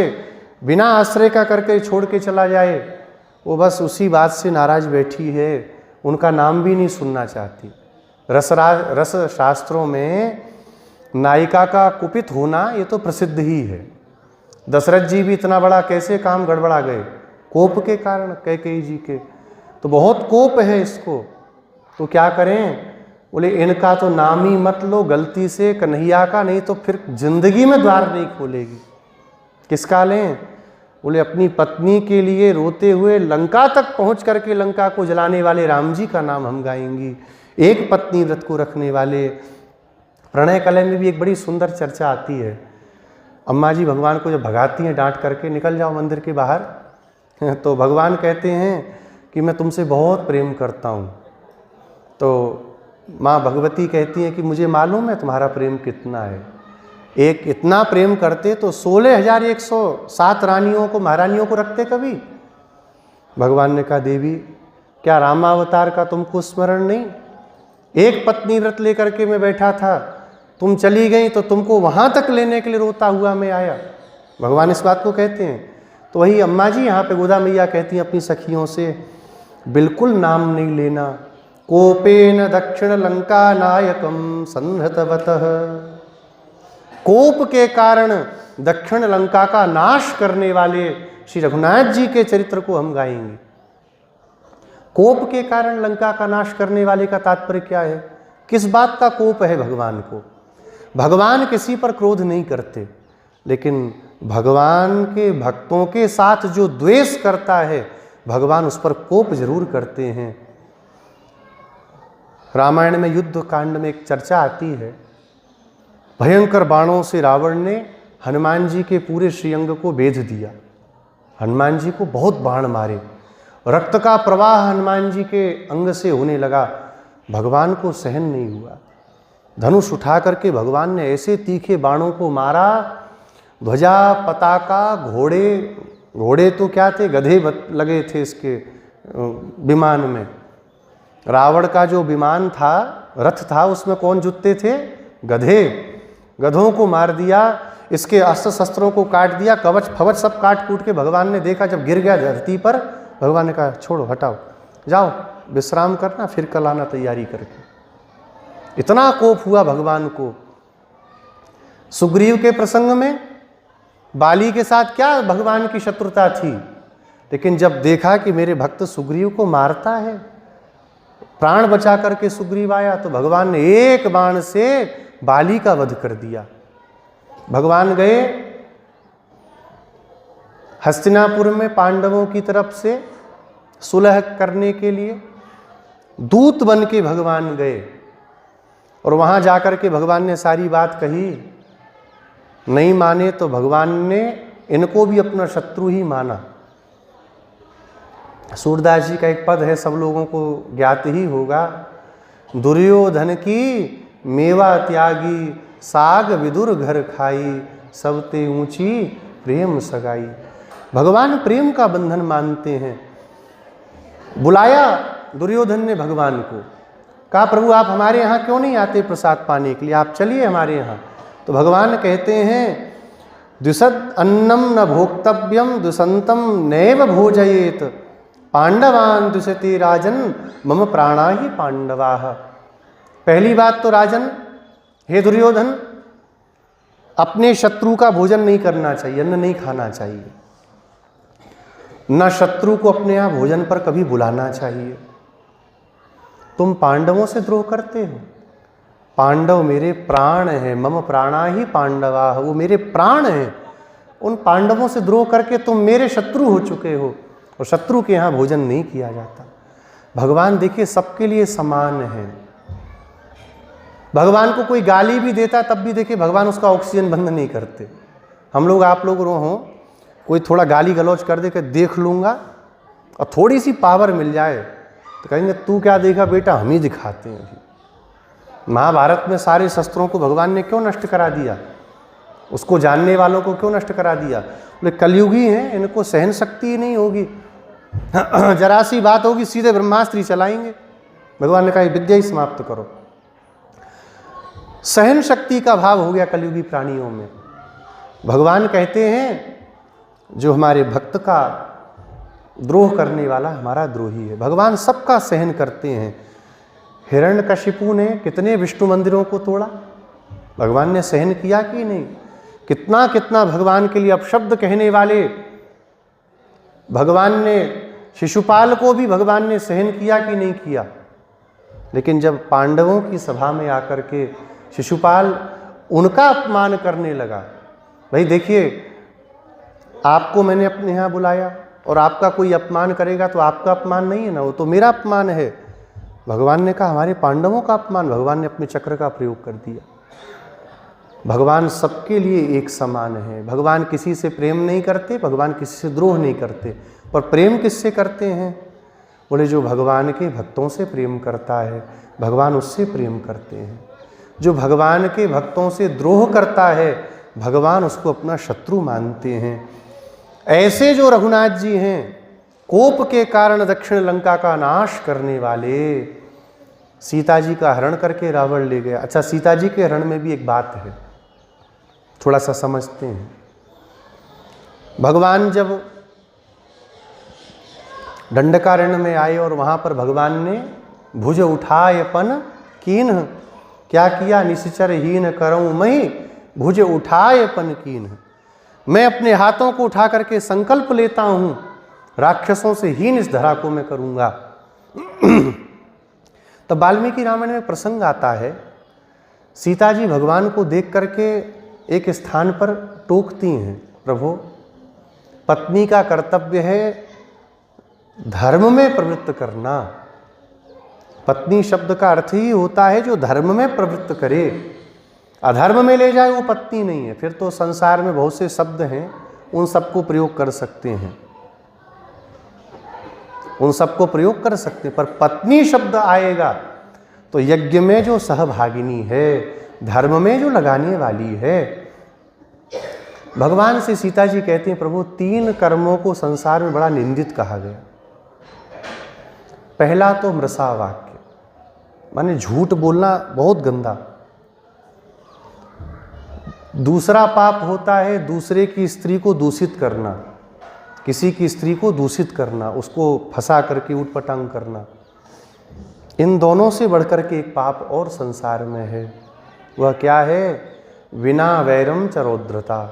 बिना आश्रय का करके छोड़ के चला जाए? वो बस उसी बात से नाराज बैठी है, उनका नाम भी नहीं सुनना चाहती। रस शास्त्रों में नायिका का कुपित होना ये तो प्रसिद्ध ही है। दशरथ जी भी इतना बड़ा कैसे काम गड़बड़ा गए? कोप के कारण, कैकेयी जी के। तो बहुत कोप है इसको, तो क्या करें? बोले इनका तो नाम ही मत लो गलती से कन्हैया का, नहीं तो फिर जिंदगी में द्वार नहीं खोलेगी। किसका लें? बोले अपनी पत्नी के लिए रोते हुए लंका तक पहुंच करके लंका को जलाने वाले राम जी का नाम हम गाएंगी। एक पत्नी व्रत को रखने वाले। प्रणय कलय में भी एक बड़ी सुंदर चर्चा आती है। अम्मा जी भगवान को जब भगाती हैं डांट करके, निकल जाओ मंदिर के बाहर, तो भगवान कहते हैं कि मैं तुमसे बहुत प्रेम करता हूँ। तो माँ भगवती कहती हैं कि मुझे मालूम है तुम्हारा प्रेम कितना है। एक इतना प्रेम करते तो 16,107 रानियों को, महारानियों को रखते कभी? भगवान ने कहा देवी क्या रामावतार का तुमको स्मरण नहीं? एक पत्नी व्रत लेकर के मैं बैठा था, तुम चली गई तो तुमको वहाँ तक लेने के लिए रोता हुआ मैं आया। भगवान इस बात को कहते हैं। तो वही अम्मा जी यहाँ पे गोदा मैया कहती हैं अपनी सखियों से, बिल्कुल नाम नहीं लेना। कोपेन दक्षिण लंका नायकम संहृतवतः, कोप के कारण दक्षिण लंका का नाश करने वाले श्री रघुनाथ जी के चरित्र को हम गाएंगे। कोप के कारण लंका का नाश करने वाले का तात्पर्य क्या है? किस बात का कोप है भगवान को? भगवान किसी पर क्रोध नहीं करते, लेकिन भगवान के भक्तों के साथ जो द्वेष करता है भगवान उस पर कोप जरूर करते हैं। रामायण में युद्ध कांड में एक चर्चा आती है, भयंकर बाणों से रावण ने हनुमान जी के पूरे श्रीअंग को बेध दिया। हनुमान जी को बहुत बाण मारे, रक्त का प्रवाह हनुमान जी के अंग से होने लगा। भगवान को सहन नहीं हुआ, धनुष उठा करके भगवान ने ऐसे तीखे बाणों को मारा, ध्वजा पताका घोड़े तो क्या थे, गधे लगे थे इसके विमान में। रावण का जो विमान था, रथ था, उसमें कौन जुटते थे? गधे। गधों को मार दिया, इसके अस्त्र शस्त्रों को काट दिया, कवच फवच सब काट कूट के भगवान ने देखा। जब गिर गया धरती पर, भगवान ने कहा छोड़ो, हटाओ, जाओ विश्राम करना, फिर कल आना तैयारी करके। इतना कोप हुआ भगवान को। सुग्रीव के प्रसंग में बाली के साथ क्या भगवान की शत्रुता थी, लेकिन जब देखा कि मेरे भक्त सुग्रीव को मारता है, प्राण बचा करके सुग्रीव आया, तो भगवान ने एक बाण से बाली का वध कर दिया। भगवान गए हस्तिनापुर में पांडवों की तरफ से सुलह करने के लिए, दूत बन के भगवान गए और वहां जाकर के भगवान ने सारी बात कही। नहीं माने तो भगवान ने इनको भी अपना शत्रु ही माना। सूरदास जी का एक पद है, सब लोगों को ज्ञात ही होगा, दुर्योधन की मेवा त्यागी, साग विदुर घर खाई, सबते ऊंची प्रेम सगाई। भगवान प्रेम का बंधन मानते हैं। बुलाया दुर्योधन ने भगवान को, कहा प्रभु आप हमारे यहाँ क्यों नहीं आते प्रसाद पाने के लिए, आप चलिए हमारे यहाँ। तो भगवान कहते हैं द्विषद अन्नम न भोक्तव्यम द्विषंतम नैव भोजयेत, पांडवान द्विषते राजन मम प्राणा ही पांडवाः। पहली बात तो राजन, हे दुर्योधन, अपने शत्रु का भोजन नहीं करना चाहिए, अन्न नहीं खाना चाहिए, न शत्रु को अपने यहाँ भोजन पर कभी बुलाना चाहिए। तुम पांडवों से द्रोह करते हो। पांडव मेरे प्राण हैं, मम प्राणा ही पांडवाः, वो मेरे प्राण हैं उन पांडवों से द्रोह करके तुम मेरे शत्रु हो चुके हो, और शत्रु के यहाँ भोजन नहीं किया जाता। भगवान देखिए सबके लिए समान है। भगवान को कोई गाली भी देता तब भी देखिए भगवान उसका ऑक्सीजन बंद नहीं करते। हम लोग आप लोग हो, कोई थोड़ा गाली गलौज कर दे के देख लूँगा और थोड़ी सी पावर मिल जाए तो कहेंगे तू क्या देखा बेटा, हम ही दिखाते हैं। अभी महाभारत में सारे शस्त्रों को भगवान ने क्यों नष्ट करा दिया, उसको जानने वालों को क्यों नष्ट करा दिया? बोले कलयुगी हैं, इनको सहन शक्ति ही नहीं होगी, जरा सी बात होगी सीधे ब्रह्मास्त्र चलाएंगे। भगवान ने कहा विद्या ही समाप्त करो। सहन शक्ति का भाव हो गया कलयुगी प्राणियों में। भगवान कहते हैं जो हमारे भक्त का द्रोह करने वाला हमारा द्रोही है। भगवान सबका सहन करते हैं। हिरण्यकशिपु ने कितने विष्णु मंदिरों को तोड़ा, भगवान ने सहन किया कि नहीं? कितना कितना भगवान के लिए अपशब्द कहने वाले भगवान ने, शिशुपाल को भी भगवान ने सहन किया कि नहीं किया? लेकिन जब पांडवों की सभा में आकर के शिशुपाल उनका अपमान करने लगा, भाई देखिए आपको मैंने अपने यहाँ बुलाया और आपका कोई अपमान करेगा तो आपका अपमान नहीं है ना, वो तो मेरा अपमान है। भगवान ने कहा हमारे पांडवों का अपमान, भगवान ने अपने चक्र का प्रयोग कर दिया। भगवान सबके लिए एक समान है। भगवान किसी से प्रेम नहीं करते, भगवान किसी से द्रोह नहीं करते, पर प्रेम किससे करते हैं? बोले जो भगवान के भक्तों से प्रेम करता है भगवान उससे प्रेम करते हैं। जो भगवान के भक्तों से द्रोह करता है भगवान उसको अपना शत्रु मानते हैं। ऐसे जो रघुनाथ जी हैं, कोप के कारण दक्षिण लंका का नाश करने वाले, सीता जी का हरण करके रावण ले गया। अच्छा, सीता जी के हरण में भी एक बात है, थोड़ा सा समझते हैं। भगवान जब दंडकारण्य में आए और वहाँ पर भगवान ने भुज उठायपन कीन्ह, क्या किया? निश्चर हीन करऊँ मैं भुज उठायपन कीन्ह। मैं अपने हाथों को उठा करके संकल्प लेता हूँ राक्षसों से हीन इस धरा को मैं करूँगा। तब वाल्मीकि रामायण में प्रसंग आता है, सीता जी भगवान को देख करके एक स्थान पर टोकती हैं, प्रभु पत्नी का कर्तव्य है धर्म में प्रवृत्त करना। पत्नी शब्द का अर्थ ही होता है जो धर्म में प्रवृत्त करे, अधर्म में ले जाए वो पत्नी नहीं है। फिर तो संसार में बहुत से शब्द हैं, उन सबको प्रयोग कर सकते हैं, उन सबको प्रयोग कर सकते हैं, पर पत्नी शब्द आएगा तो यज्ञ में जो सहभागिनी है, धर्म में जो लगाने वाली है। भगवान से सीता जी कहते हैं प्रभु 3 कर्मों को संसार में बड़ा निंदित कहा गया। पहला तो मृषा वाक्य, माने झूठ बोलना बहुत गंदा। दूसरा पाप होता है दूसरे की स्त्री को दूषित करना, किसी की स्त्री को दूषित करना, उसको फंसा करके उटपटांग करना। इन दोनों से बढ़कर के एक पाप और संसार में है, वह क्या है? बिना वैरम च रौद्रता,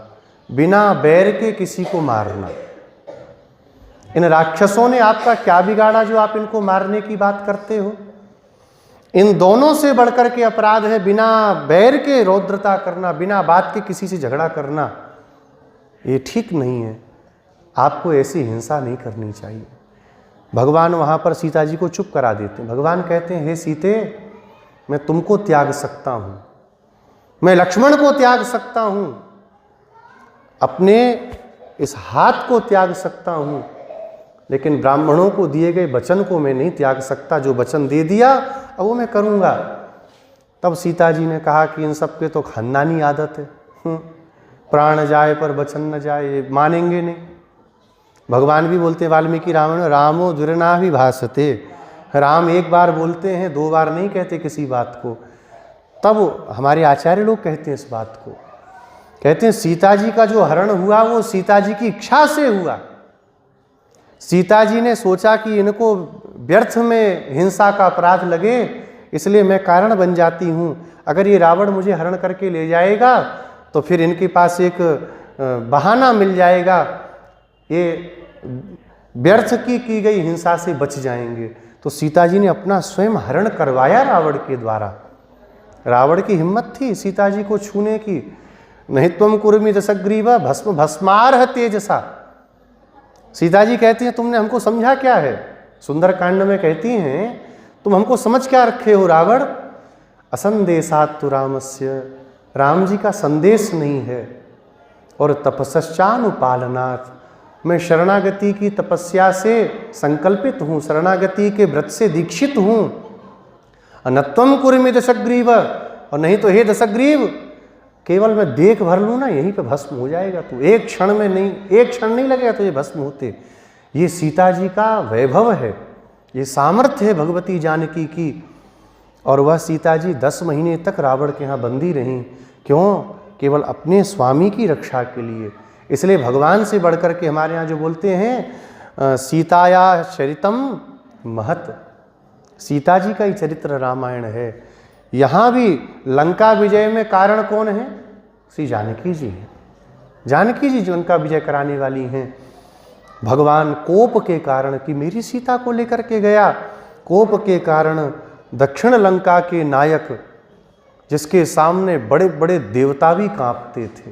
बिना बैर के किसी को मारना। इन राक्षसों ने आपका क्या बिगाड़ा जो आप इनको मारने की बात करते हो? इन दोनों से बढ़कर के अपराध है बिना बैर के रौद्रता करना, बिना बात के किसी से झगड़ा करना। ये ठीक नहीं है, आपको ऐसी हिंसा नहीं करनी चाहिए। भगवान वहाँ पर सीता जी को चुप करा देते हैं। भगवान कहते हैं हे सीते, मैं तुमको त्याग सकता हूँ, मैं लक्ष्मण को त्याग सकता हूँ, अपने इस हाथ को त्याग सकता हूँ, लेकिन ब्राह्मणों को दिए गए वचन को मैं नहीं त्याग सकता। जो वचन दे दिया अब वो मैं करूँगा। तब सीता जी ने कहा कि इन सब के तो खानदानी आदत है, प्राण जाए पर वचन न जाए, मानेंगे नहीं। भगवान भी बोलते हैं वाल्मीकि रामायण, रामो दुर्ना भी भाषते, राम एक बार बोलते हैं, 2 बार नहीं कहते किसी बात को। तब हमारे आचार्य लोग कहते हैं इस बात को, कहते हैं सीता जी का जो हरण हुआ वो सीता जी की इच्छा से हुआ। सीता जी ने सोचा कि इनको व्यर्थ में हिंसा का अपराध लगे, इसलिए मैं कारण बन जाती हूँ। अगर ये रावण मुझे हरण करके ले जाएगा तो फिर इनके पास एक बहाना मिल जाएगा, ये व्यर्थ की गई हिंसा से बच जाएंगे। तो सीता जी ने अपना स्वयं हरण करवाया रावण के द्वारा। रावण की हिम्मत थी सीता जी को छूने की। नहीं त्वम कुर्मी दशग्रीव भस्म भस्मारह तेजसा। सीता जी कहती हैं तुमने हमको समझा क्या है? सुंदरकांड में कहती हैं तुम हमको समझ क्या रखे हो रावण? असंदेशात तु रामस्य, राम जी का संदेश नहीं है। और तपस्यानुपालनात्, मैं शरणागति की तपस्या से संकल्पित हूँ, शरणागति के व्रत से दीक्षित हूँ। अनत्वम कुर्मी दशग्रीव, और नहीं तो हे दशग्रीव केवल मैं देख भर लूँ ना यहीं पे भस्म हो जाएगा तू, एक क्षण में नहीं, एक क्षण नहीं लगेगा तुझे भस्म होते। ये सीता जी का वैभव है, ये सामर्थ्य है भगवती जानकी की। और वह सीता जी 10 महीने तक रावण के यहाँ बंदी रहीं। क्यों? केवल अपने स्वामी की रक्षा के लिए। इसलिए भगवान से बढ़कर के हमारे यहाँ जो बोलते हैं सीताया चरितम महत, सीता जी का ही चरित्र रामायण है। यहाँ भी लंका विजय में कारण कौन है? श्री जानकी जी हैं। जानकी जी जो उनका विजय कराने वाली हैं। भगवान कोप के कारण कि मेरी सीता को लेकर के गया, कोप के कारण दक्षिण लंका के नायक जिसके सामने बड़े बड़े देवता भी कांपते थे,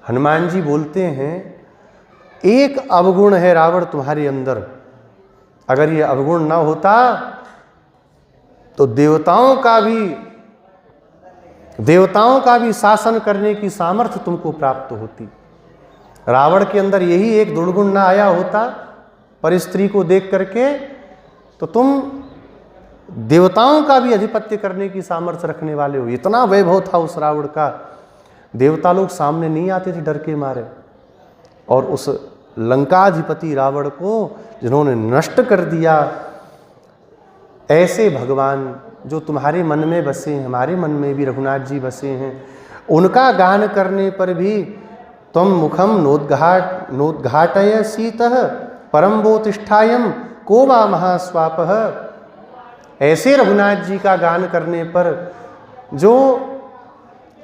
हनुमान जी बोलते हैं एक अवगुण है रावण तुम्हारे अंदर, अगर ये अवगुण ना होता तो देवताओं का भी शासन करने की सामर्थ्य तुमको प्राप्त होती। रावण के अंदर यही एक दुर्गुण ना आया होता पर स्त्री को देख करके, तो तुम देवताओं का भी अधिपत्य करने की सामर्थ्य रखने वाले हो। इतना वैभव था उस रावण का, देवता लोग सामने नहीं आते थे डर के मारे। और उस लंकाधिपति रावण को जिन्होंने नष्ट कर दिया, ऐसे भगवान जो तुम्हारे मन में बसे हैं, हमारे मन में भी रघुनाथ जी बसे हैं, उनका गान करने पर भी तुम मुखम नोद्घाटय सीतः परम बोतिष्ठायम को वा महास्वापः। ऐसे रघुनाथ जी का गान करने पर जो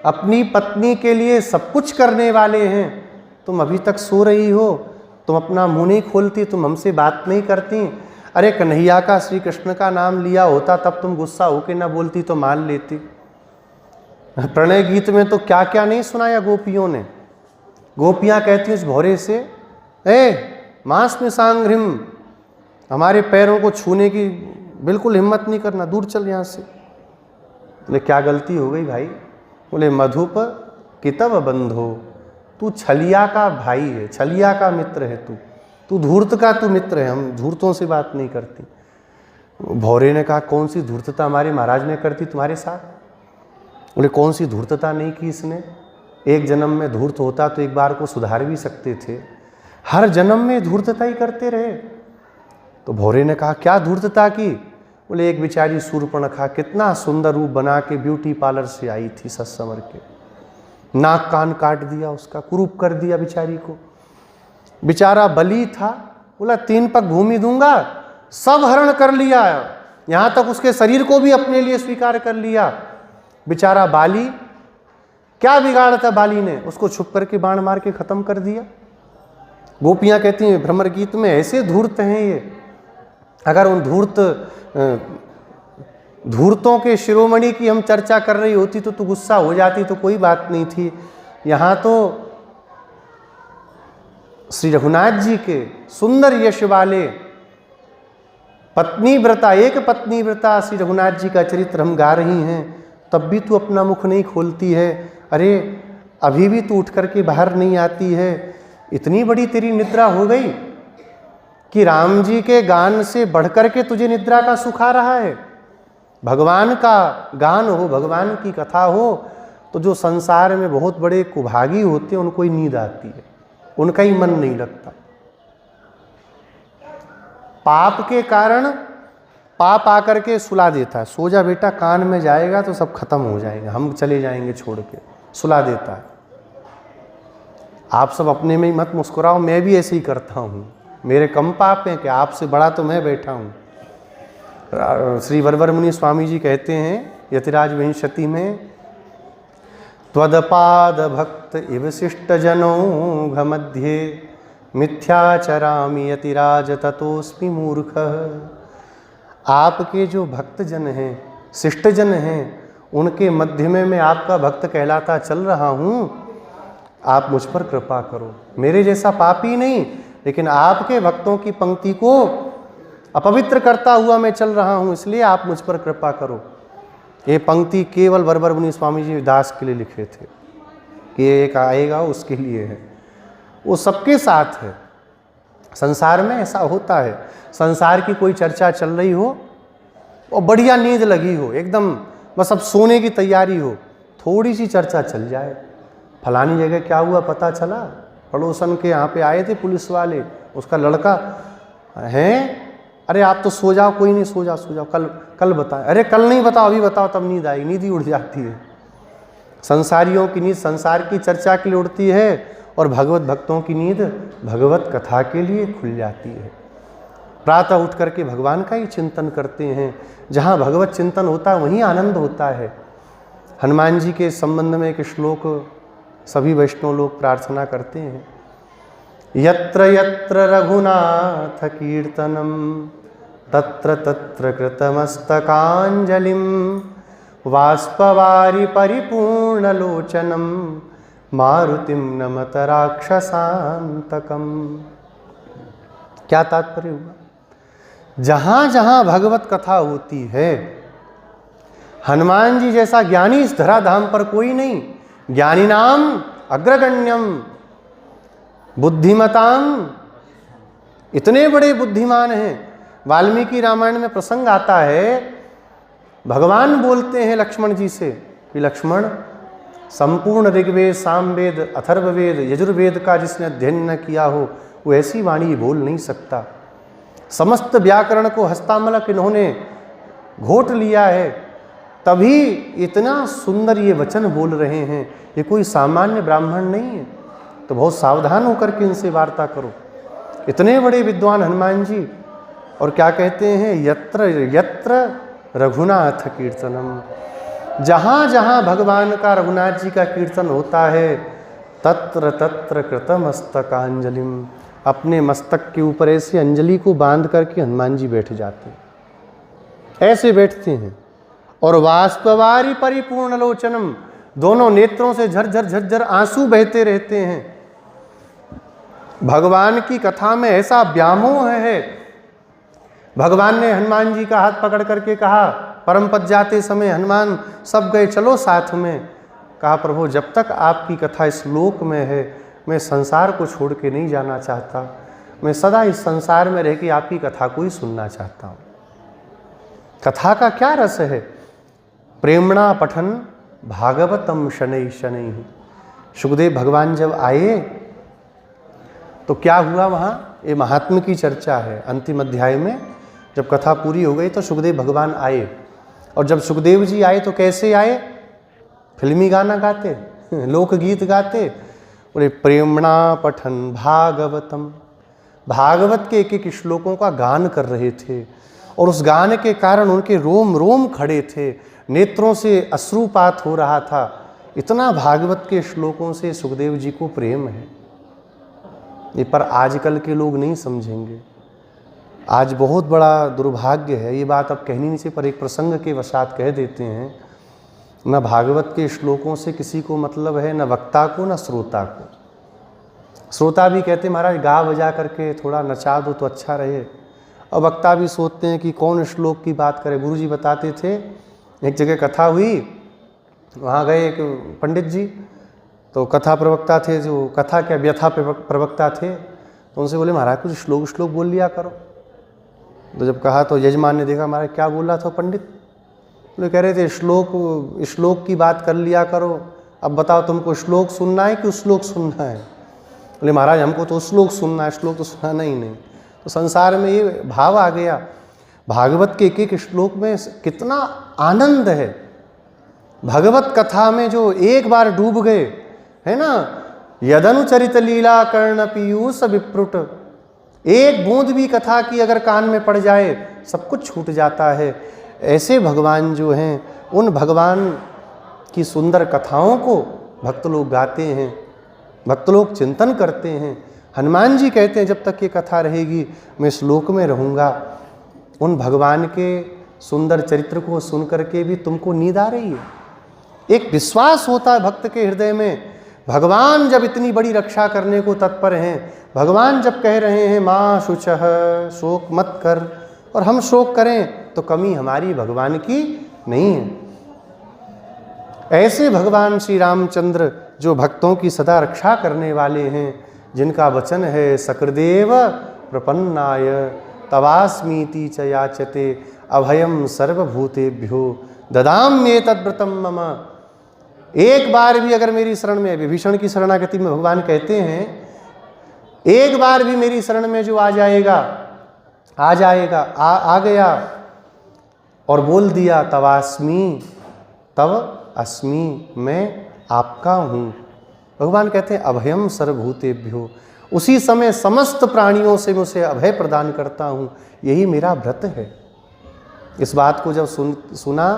अपनी पत्नी के लिए सब कुछ करने वाले हैं, तुम अभी तक सो रही हो, तुम अपना मुंह नहीं खोलती, तुम हमसे बात नहीं करती। अरे कन्हैया का, श्री कृष्ण का नाम लिया होता तब तुम गुस्सा होके ना बोलती तो मान लेती। प्रणय गीत में तो क्या क्या नहीं सुनाया गोपियों ने। गोपियां कहती उस भौरे से, मांस में सांघ्रिम, हमारे पैरों को छूने की बिल्कुल हिम्मत नहीं करना, दूर चल यहाँ से। बोले क्या गलती हो गई भाई? बोले मधुप कितव बंधो, तू छलिया का भाई है, छलिया का मित्र है, तू धूर्त का तू मित्र है, हम धूर्तों से बात नहीं करती। भौरे ने कहा कौन सी धूर्तता हमारे महाराज ने करती तुम्हारे साथ? बोले कौन सी धूर्तता नहीं की इसने, एक जन्म में धूर्त होता तो एक बार को सुधार भी सकते थे, हर जन्म में धूर्तता ही करते रहे। तो भौरे ने कहा क्या धूर्तता की? बोले एक बेचारी शूर्पणखा कितना सुंदर रूप बना के ब्यूटी पार्लर से आई थी सज संवर के, नाक कान काट दिया उसका, कुरूप कर दिया बेचारी को। बेचारा बली था, बोला 3 पग भूमि दूंगा, सब हरण कर लिया, यहाँ तक उसके शरीर को भी अपने लिए स्वीकार कर लिया। बेचारा बाली, क्या बिगाड़ा था बाली ने, उसको छुप करके बाण मार के खत्म कर दिया। गोपियाँ कहती हैं भ्रमर गीत में ऐसे धूर्त हैं ये। अगर उन धूर्तों के शिरोमणि की हम चर्चा कर रही होती तो तू गुस्सा हो जाती तो कोई बात नहीं थी। यहाँ तो श्री रघुनाथ जी के सुंदर यश वाले पत्नी व्रता, एक पत्नी व्रता श्री रघुनाथ जी का चरित्र हम गा रही हैं, तब भी तू अपना मुख नहीं खोलती है। अरे अभी भी तू उठ करके बाहर नहीं आती है, इतनी बड़ी तेरी निद्रा हो गई कि राम जी के गान से बढ़कर के तुझे निद्रा का सुख आ रहा है। भगवान का गान हो, भगवान की कथा हो, तो जो संसार में बहुत बड़े कुभागी होते हैं उनको ही नींद आती है, उनका ही मन नहीं लगता। पाप के कारण पाप आकर के सुला देता है, सो जा बेटा, कान में जाएगा तो सब खत्म हो जाएगा, हम चले जाएंगे छोड़ के, सुला देता है। आप सब अपने में ही मत मुस्कुराओ, मैं भी ऐसे ही करता हूँ, मेरे कम पाप हैं कि आपसे बड़ा तो मैं बैठा हूँ। श्री वरवर मुनि स्वामी जी कहते हैं यतिराज विंशति में, त्वदपाद भक्त इव शिष्ट जनों घमध्ये मिथ्याचरामि यतिराज ततोस्मि मूर्ख। आपके जो भक्तजन हैं, शिष्टजन हैं, उनके मध्य में मैं आपका भक्त कहलाता चल रहा हूँ, आप मुझ पर कृपा करो। मेरे जैसा पापी नहीं, लेकिन आपके भक्तों की पंक्ति को अपवित्र करता हुआ मैं चल रहा हूं, इसलिए आप मुझ पर कृपा करो। ये पंक्ति केवल बरबर मुनि स्वामी जी दास के लिए लिखे थे कि एक आएगा उसके लिए है, वो सबके साथ है। संसार में ऐसा होता है, संसार की कोई चर्चा चल रही हो और बढ़िया नींद लगी हो, एकदम बस अब सोने की तैयारी हो, थोड़ी सी चर्चा चल जाए, फलानी जगह क्या हुआ पता चला, पड़ोसन के यहाँ पे आए थे पुलिस वाले, उसका लड़का है, अरे आप तो सो जाओ, कोई नहीं, सो जाओ, कल बताएं, अरे कल नहीं बताओ, अभी बताओ, तब नींद आई, नींद ही उड़ जाती है। संसारियों की नींद संसार की चर्चा के लिए उड़ती है, और भगवत भक्तों की नींद भगवत कथा के लिए खुल जाती है। प्रातः उठ करके भगवान का ही चिंतन करते हैं, जहाँ भगवत चिंतन होता है वहीं आनंद होता है। हनुमान जी के संबंध में एक श्लोक सभी वैष्णव लोग प्रार्थना करते हैं, यत्र यत्र रघुनाथ कीर्तनम तत्र तत्र कृतमस्तकांजलिम वाष्पवारि परिपूर्णलोचनम मारुतिम नमत राक्षसांतकम। क्या तात्पर्य हुआ? जहां जहां भगवत कथा होती है, हनुमान जी जैसा ज्ञानी इस धराधाम पर कोई नहीं। ज्ञानी नाम अग्रगण्यम बुद्धिमताम, इतने बड़े बुद्धिमान हैं। वाल्मीकि रामायण में प्रसंग आता है, भगवान बोलते हैं लक्ष्मण जी से कि लक्ष्मण, संपूर्ण ऋग्वेद, सामवेद, अथर्ववेद, यजुर्वेद का जिसने अध्ययन न किया हो वो ऐसी वाणी बोल नहीं सकता। समस्त व्याकरण को हस्तामलक इन्होंने घोट लिया है, तभी इतना सुंदर ये वचन बोल रहे हैं। ये कोई सामान्य ब्राह्मण नहीं है, तो बहुत सावधान होकर के इनसे वार्ता करो। इतने बड़े विद्वान हनुमान जी, और क्या कहते हैं, यत्र यत्र रघुनाथ कीर्तनम, जहाँ जहाँ भगवान का, रघुनाथ जी का कीर्तन होता है, तत्र तत्र कृतमस्तकांजलिम, अपने मस्तक के ऊपर ऐसे अंजलि को बांध करके हनुमान जी बैठ जाते हैं, ऐसे बैठते हैं। और वाष्पवारि परिपूर्ण लोचनम, दोनों नेत्रों से झरझर झरझर आंसू बहते रहते हैं। भगवान की कथा में ऐसा व्यामोह है। भगवान ने हनुमान जी का हाथ पकड़ करके कहा, परम पद जाते समय हनुमान सब गए, चलो साथ में। कहा, प्रभु जब तक आपकी कथा इस लोक में है, मैं संसार को छोड़ के नहीं जाना चाहता, मैं सदा इस संसार में रह के आपकी कथा को ही सुनना चाहता हूँ। कथा का क्या रस है? प्रेमणा पठन भागवतम शनै शनै। सुखदेव भगवान जब आए तो क्या हुआ वहाँ, ये महात्मा की चर्चा है। अंतिम अध्याय में जब कथा पूरी हो गई तो सुखदेव भगवान आए, और जब सुखदेव जी आए तो कैसे आए? फिल्मी गाना गाते, लोकगीत गाते, बोले प्रेमणा पठन भागवतम, भागवत के एक एक श्लोकों का गान कर रहे थे, और उस गान के कारण उनके रोम रोम खड़े थे, नेत्रों से अश्रुपात हो रहा था। इतना भागवत के श्लोकों से सुखदेव जी को प्रेम है। ये पर आजकल के लोग नहीं समझेंगे। आज बहुत बड़ा दुर्भाग्य है, ये बात अब कहनी नहीं चाहिए, पर एक प्रसंग के वशात कह देते हैं, न भागवत के श्लोकों से किसी को मतलब है, न वक्ता को न श्रोता को। श्रोता भी कहते महाराज गा बजा करके थोड़ा नचा दो तो अच्छा रहे, और वक्ता भी सोचते हैं कि कौन श्लोक की बात करे। गुरु जी बताते थे, एक जगह कथा हुई, वहाँ गए एक पंडित जी, तो कथा प्रवक्ता थे, जो कथा क्या व्यथा प्रवक्ता थे, तो उनसे बोले महाराज कुछ श्लोक बोल लिया करो। तो जब कहा तो यजमान ने देखा, महाराज क्या बोल रहा था पंडित? बोले कह रहे थे श्लोक की बात कर लिया करो, अब बताओ तुमको श्लोक सुनना है कि श्लोक सुनना है? बोले महाराज हमको तो श्लोक सुनना है, श्लोक तो सुनाना ही नहीं। तो संसार में ये भाव आ गया। भागवत के एक एक श्लोक में कितना आनंद है। भगवत कथा में जो एक बार डूब गए है ना, यदनुचरित लीला कर्ण पीयूष विप्रुट, एक बूंद भी कथा की अगर कान में पड़ जाए सब कुछ छूट जाता है। ऐसे भगवान जो हैं, उन भगवान की सुंदर कथाओं को भक्त लोग गाते हैं, भक्त लोग चिंतन करते हैं। हनुमान जी कहते हैं जब तक ये कथा रहेगी मैं श्लोक में रहूँगा। उन भगवान के सुंदर चरित्र को सुन करके भी तुमको नींद आ रही है। एक विश्वास होता है भक्त के हृदय में, भगवान जब इतनी बड़ी रक्षा करने को तत्पर हैं, भगवान जब कह रहे हैं माँ शुचः, शोक मत कर, और हम शोक करें तो कमी हमारी भगवान की नहीं है। ऐसे भगवान श्री रामचंद्र जो भक्तों की सदा रक्षा करने वाले हैं, जिनका वचन है सकृदेव प्रपन्नाय तवास्मीति च याचते अभयम सर्वभूतेभ्यो ददाम्ये तद्व्रतम मम। एक बार भी अगर मेरी शरण में, विभीषण की शरणागति में भगवान कहते हैं, एक बार भी मेरी शरण में जो आ गया और बोल दिया तवास्मी, तव अस्मि, मैं आपका हूँ। भगवान कहते हैं अभयम सर्वभूतेभ्यो, उसी समय समस्त प्राणियों से मैं उसे अभय प्रदान करता हूँ, यही मेरा व्रत है। इस बात को जब सुना,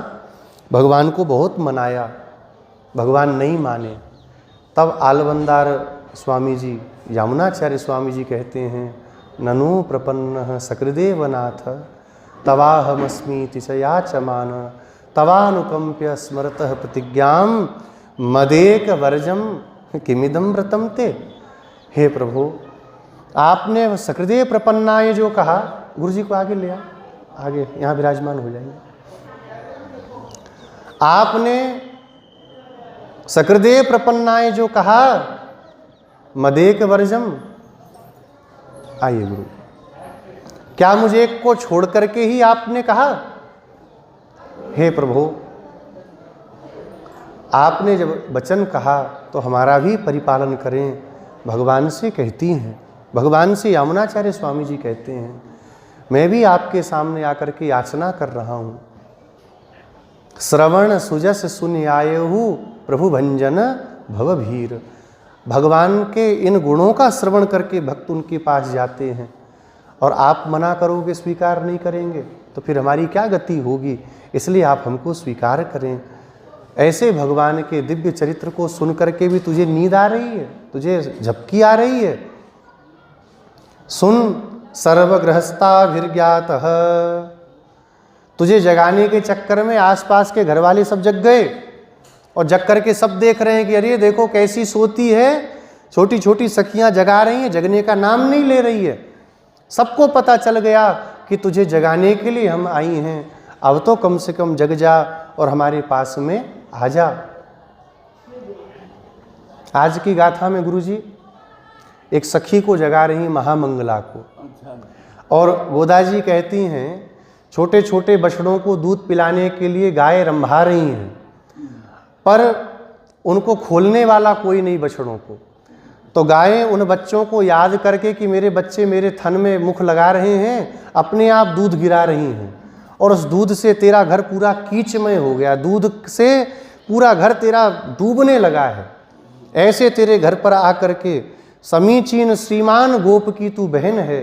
भगवान को बहुत मनाया, भगवान नहीं माने। तब आलवंदार स्वामी जी, यमुनाचार्य स्वामी जी कहते हैं ननु प्रपन्नः सकृदेवनाथ तवाहमस्मीति च याचमान तवानुकंप्य स्मरतः प्रतिज्ञां मदेक वर्जम किमिदं व्रतम ते। हे प्रभु, आपने सकृदेव प्रपन्नाय जो कहा, गुरु जी को आगे ले आ, आगे यहाँ विराजमान हो जाएंगे। आपने सकृदेव प्रपन्नाय जो कहा, मदेक वर्जम, आइए गुरु, क्या मुझे एक को छोड़ करके ही आपने कहा? हे प्रभु, आपने जब वचन कहा तो हमारा भी परिपालन करें, भगवान से कहती हैं। भगवान से यमुनाचार्य स्वामी जी कहते हैं मैं भी आपके सामने आकर के याचना कर रहा हूँ। श्रवण सुजस सुन आयहु प्रभु भंजन भवभीर। भगवान के इन गुणों का श्रवण करके भक्त उनके पास जाते हैं, और आप मना करोगे, स्वीकार नहीं करेंगे, तो फिर हमारी क्या गति होगी? इसलिए आप हमको स्वीकार करें। ऐसे भगवान के दिव्य चरित्र को सुन करके भी तुझे नींद आ रही है, तुझे झपकी आ रही है। सुन सर्वगृहस्थाभिर्ज्ञातः, तुझे जगाने के चक्कर में आसपास के घर वाले सब जग गए, और जग करके सब देख रहे हैं कि अरे देखो कैसी सोती है, छोटी छोटी सखियां जगा रही हैं, जगने का नाम नहीं ले रही है। सबको पता चल गया कि तुझे जगाने के लिए हम आई हैं, अब तो कम से कम जग जा और हमारे पास में आ जा। आज की गाथा में गुरुजी एक सखी को जगा रही महामंगला को, और गोदा जी कहती हैं छोटे छोटे बछड़ों को दूध पिलाने के लिए गाय रंभा रही हैं, पर उनको खोलने वाला कोई नहीं बछड़ों को। तो गायें उन बच्चों को याद करके कि मेरे बच्चे मेरे थन में मुख लगा रहे हैं, अपने आप दूध गिरा रही हैं, और उस दूध से तेरा घर पूरा कीचमय हो गया, दूध से पूरा घर तेरा डूबने लगा है। ऐसे तेरे घर पर आकर के समीचीन श्रीमान गोप की तू बहन है।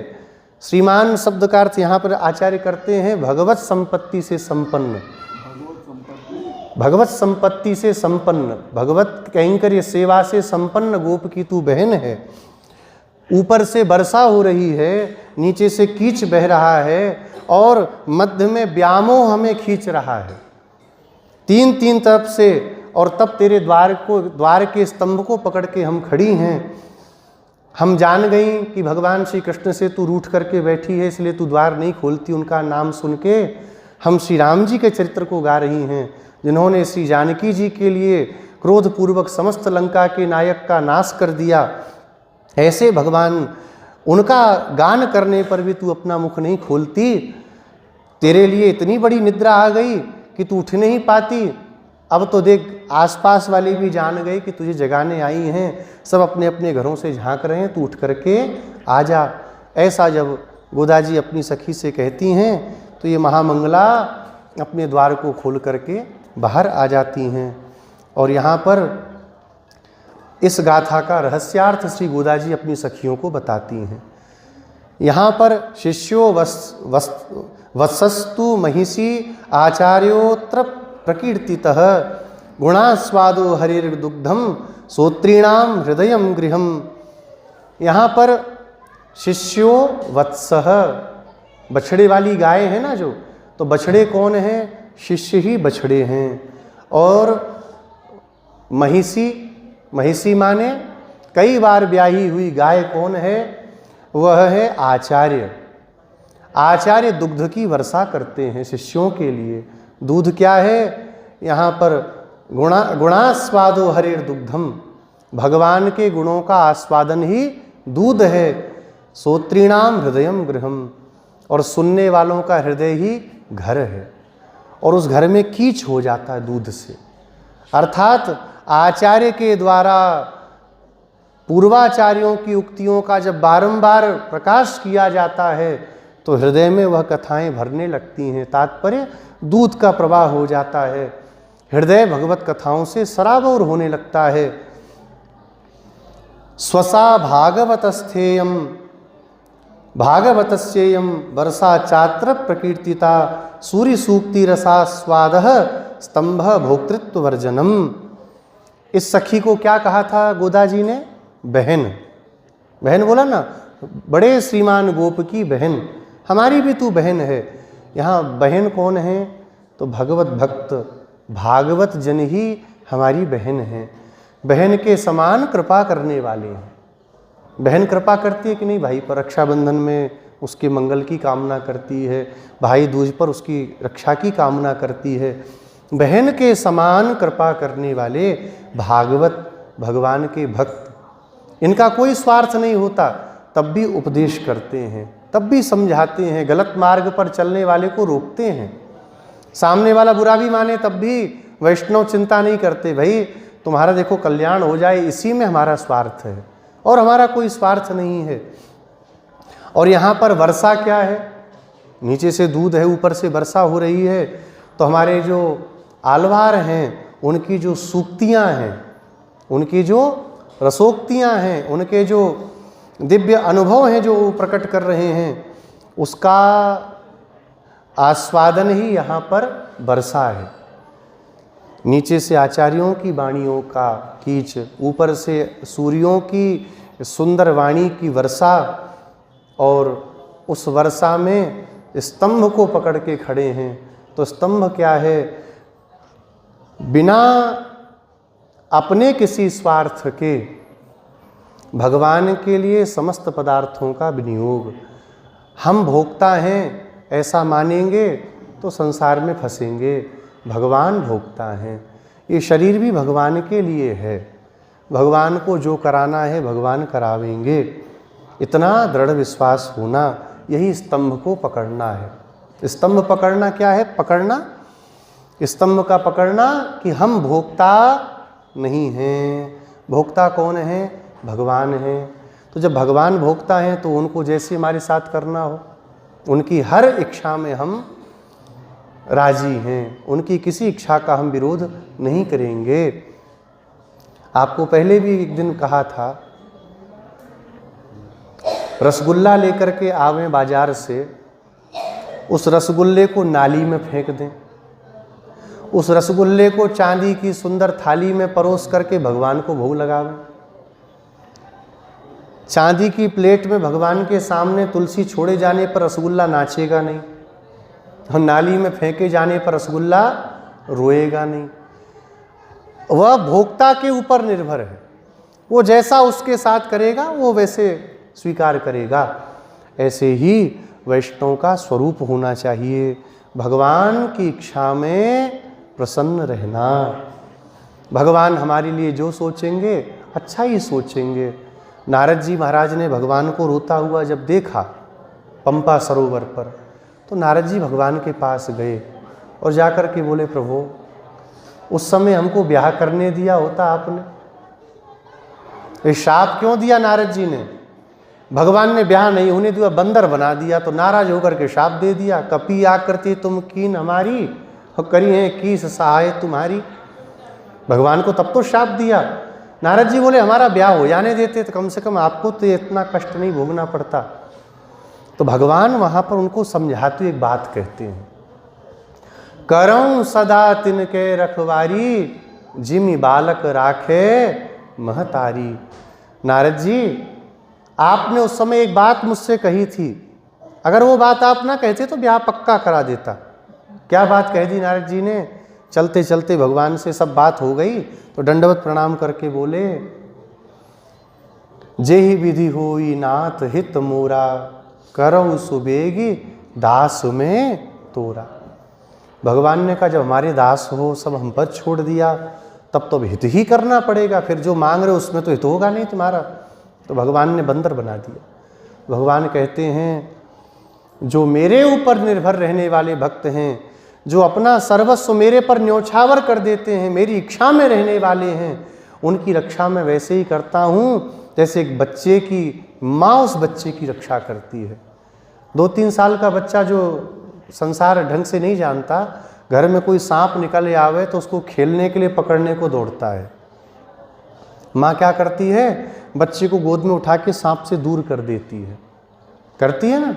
श्रीमान शब्द का अर्थ यहाँ पर आचार्य करते हैं भगवत संपत्ति से संपन्न, भगवत संपत्ति से संपन्न, भगवत कैंकर्य सेवा से संपन्न गोप की तू बहन है। ऊपर से वर्षा हो रही है, नीचे से कीच बह रहा है, और मध्य में व्यामोह हमें खींच रहा है तीन तीन तरफ से, और तब तेरे द्वार के स्तंभ को पकड़ के हम खड़ी हैं। हम जान गई कि भगवान श्री कृष्ण से तू रूठ करके बैठी है, इसलिए तू द्वार नहीं खोलती। उनका नाम सुन के हम श्री राम जी के चरित्र को गा रही हैं, जिन्होंने श्री जानकी जी के लिए क्रोधपूर्वक समस्त लंका के नायक का नाश कर दिया। ऐसे भगवान, उनका गान करने पर भी तू अपना मुख नहीं खोलती। तेरे लिए इतनी बड़ी निद्रा आ गई कि तू उठ नहीं पाती। अब तो देख, आसपास वाले भी जान गए कि तुझे जगाने आई हैं, सब अपने अपने घरों से झांक रहे हैं, तू उठ करके आ जा। ऐसा जब गोदा जी अपनी सखी से कहती हैं तो ये महामंगला अपने द्वार को खोल करके बाहर आ जाती हैं। और यहाँ पर इस गाथा का रहस्यार्थ श्री गोदा जी अपनी सखियों को बताती हैं। यहाँ पर शिष्यो वत्सस्तु महिषी आचार्योत्र प्रकीर्तितः गुणास्वादो हरिर्दुग्धम सोत्रीणाम हृदयम गृहम। यहाँ पर शिष्यो वत्सः, बछड़े वाली गाय है ना जो, तो बछड़े कौन हैं? शिष्य ही बछड़े हैं। और महिषी महिषी माने कई बार ब्याही हुई गाय कौन है? वह है आचार्य। आचार्य दुग्ध की वर्षा करते हैं शिष्यों के लिए। दूध क्या है? यहाँ पर गुणास्वादो हरिर दुग्धम, भगवान के गुणों का आस्वादन ही दूध है। श्रोत्रीणाम हृदयम गृहम, और सुनने वालों का हृदय ही घर है, और उस घर में कीच हो जाता है दूध से। अर्थात आचार्य के द्वारा पूर्वाचार्यों की उक्तियों का जब बारंबार प्रकाश किया जाता है तो हृदय में वह कथाएं भरने लगती हैं। तात्पर्य दूध का प्रवाह हो जाता है, हृदय भगवत कथाओं से सराबोर होने लगता है। स्वसा भागवतस्थेयम भागवतस्येयम वर्षा चात्र प्रकीर्तिता सूर्य सूक्ति रसास्वाद स्तंभ भोक्तृत्व वर्जनम। इस सखी को क्या कहा था गोदा जी ने? बहन। बहन बोला ना, बड़े श्रीमान गोप की बहन, हमारी भी तू बहन है। यहाँ बहन कौन है? तो भगवत भक्त भागवत जन ही हमारी बहन है। बहन के समान कृपा करने वाले हैं। बहन कृपा करती है कि नहीं भाई पर? रक्षाबंधन में उसके मंगल की कामना करती है, भाई दूज पर उसकी रक्षा की कामना करती है। बहन के समान कृपा करने वाले भागवत भगवान के भक्त, इनका कोई स्वार्थ नहीं होता, तब भी उपदेश करते हैं, तब भी समझाते हैं, गलत मार्ग पर चलने वाले को रोकते हैं। सामने वाला बुरा भी माने तब भी वैष्णव चिंता नहीं करते, भाई तुम्हारा देखो कल्याण हो जाए, इसी में हमारा स्वार्थ है और हमारा कोई स्वार्थ नहीं है। और यहाँ पर वर्षा क्या है? नीचे से दूध है, ऊपर से वर्षा हो रही है। तो हमारे जो आलवार हैं उनकी जो सूक्तियाँ हैं, उनकी जो रसोक्तियाँ हैं, उनके जो दिव्य अनुभव हैं जो प्रकट कर रहे हैं, उसका आस्वादन ही यहाँ पर वर्षा है। नीचे से आचार्यों की वाणियों का कीच, ऊपर से सूर्यों की सुंदर वाणी की वर्षा, और उस वर्षा में स्तंभ को पकड़ के खड़े हैं। तो स्तंभ क्या है? बिना अपने किसी स्वार्थ के भगवान के लिए समस्त पदार्थों का विनियोग। हम भोक्ता हैं ऐसा मानेंगे तो संसार में फंसेंगे। भगवान भोक्ता हैं, ये शरीर भी भगवान के लिए है, भगवान को जो कराना है भगवान करावेंगे। इतना दृढ़ विश्वास होना, यही स्तंभ को पकड़ना है। स्तंभ पकड़ना क्या है? पकड़ना, स्तंभ का पकड़ना कि हम भोक्ता नहीं हैं। भोक्ता कौन है? भगवान है। तो जब भगवान भोक्ता हैं तो उनको जैसे हमारे साथ करना हो, उनकी हर इच्छा में हम राजी हैं, उनकी किसी इच्छा का हम विरोध नहीं करेंगे। आपको पहले भी एक दिन कहा था, रसगुल्ला लेकर के आवें बाजार से, उस रसगुल्ले को नाली में फेंक दें, उस रसगुल्ले को चांदी की सुंदर थाली में परोस करके भगवान को भोग लगावें। चांदी की प्लेट में भगवान के सामने तुलसी छोड़े जाने पर रसगुल्ला नाचेगा नहीं, और नाली में फेंके जाने पर रसगुल्ला रोएगा नहीं। वह भोक्ता के ऊपर निर्भर है, वो जैसा उसके साथ करेगा वो वैसे स्वीकार करेगा। ऐसे ही वैष्णव का स्वरूप होना चाहिए, भगवान की इच्छा में प्रसन्न रहना। भगवान हमारे लिए जो सोचेंगे अच्छा ही सोचेंगे। नारद जी महाराज ने भगवान को रोता हुआ जब देखा पंपा सरोवर पर, तो नारद जी भगवान के पास गए और जाकर के बोले, प्रभु उस समय हमको ब्याह करने दिया होता आपने, ये शाप क्यों दिया नारद जी ने? भगवान ने ब्याह नहीं होने दिया, बंदर बना दिया, तो नाराज होकर के शाप दे दिया। कपी आकृति तुम कीन हमारी, और करी है कीस सहाय तुम्हारी। भगवान को तब तो शाप दिया। नारद जी बोले हमारा ब्याह हो जाने देते तो कम से कम आपको तो इतना कष्ट नहीं भोगना पड़ता। तो भगवान वहाँ पर उनको समझाते एक बात कहते हैं, करऊं सदा तिनके रखवारी, जिमि बालक राखे महतारी। नारद जी, आपने उस समय एक बात मुझसे कही थी, अगर वो बात आप ना कहते तो ब्याह पक्का करा देता। क्या बात कह दी नारद जी ने? चलते चलते भगवान से सब बात हो गई तो दंडवत प्रणाम करके बोले, जेहि विधि होई नाथ हित मोरा, करहु सुबेगी दास में तोरा। भगवान ने कहा जब हमारे दास हो, सब हम पर छोड़ दिया, तब तो हित ही करना पड़ेगा, फिर जो मांग रहे हो उसमें तो हित होगा नहीं तुम्हारा। तो भगवान ने बंदर बना दिया। भगवान कहते हैं जो मेरे ऊपर निर्भर रहने वाले भक्त हैं, जो अपना सर्वस्व मेरे पर न्योछावर कर देते हैं, मेरी इच्छा में रहने वाले हैं, उनकी रक्षा मैं वैसे ही करता हूँ जैसे एक बच्चे की माँ उस बच्चे की रक्षा करती है। 2-3 साल का बच्चा जो संसार ढंग से नहीं जानता, घर में कोई सांप निकल आवे तो उसको खेलने के लिए पकड़ने को दौड़ता है। माँ क्या करती है, बच्चे को गोद में उठा के सांप से दूर कर देती है, करती है ना।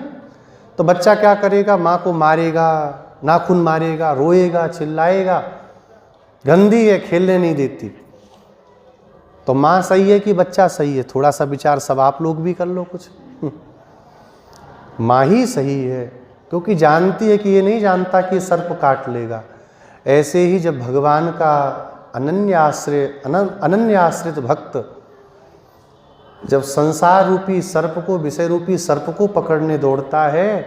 तो बच्चा क्या करेगा, माँ को मारेगा, नाखून मारेगा, रोएगा, चिल्लाएगा, गंदी है, खेलने नहीं देती। तो माँ सही है कि बच्चा सही है? थोड़ा सा विचार सब आप लोग भी कर लो कुछ। माँ ही सही है, क्योंकि जानती है कि ये नहीं जानता कि सर्प काट लेगा। ऐसे ही जब भगवान का अनन्य आश्रित भक्त जब संसार रूपी सर्प को, विषय रूपी सर्प को पकड़ने दौड़ता है,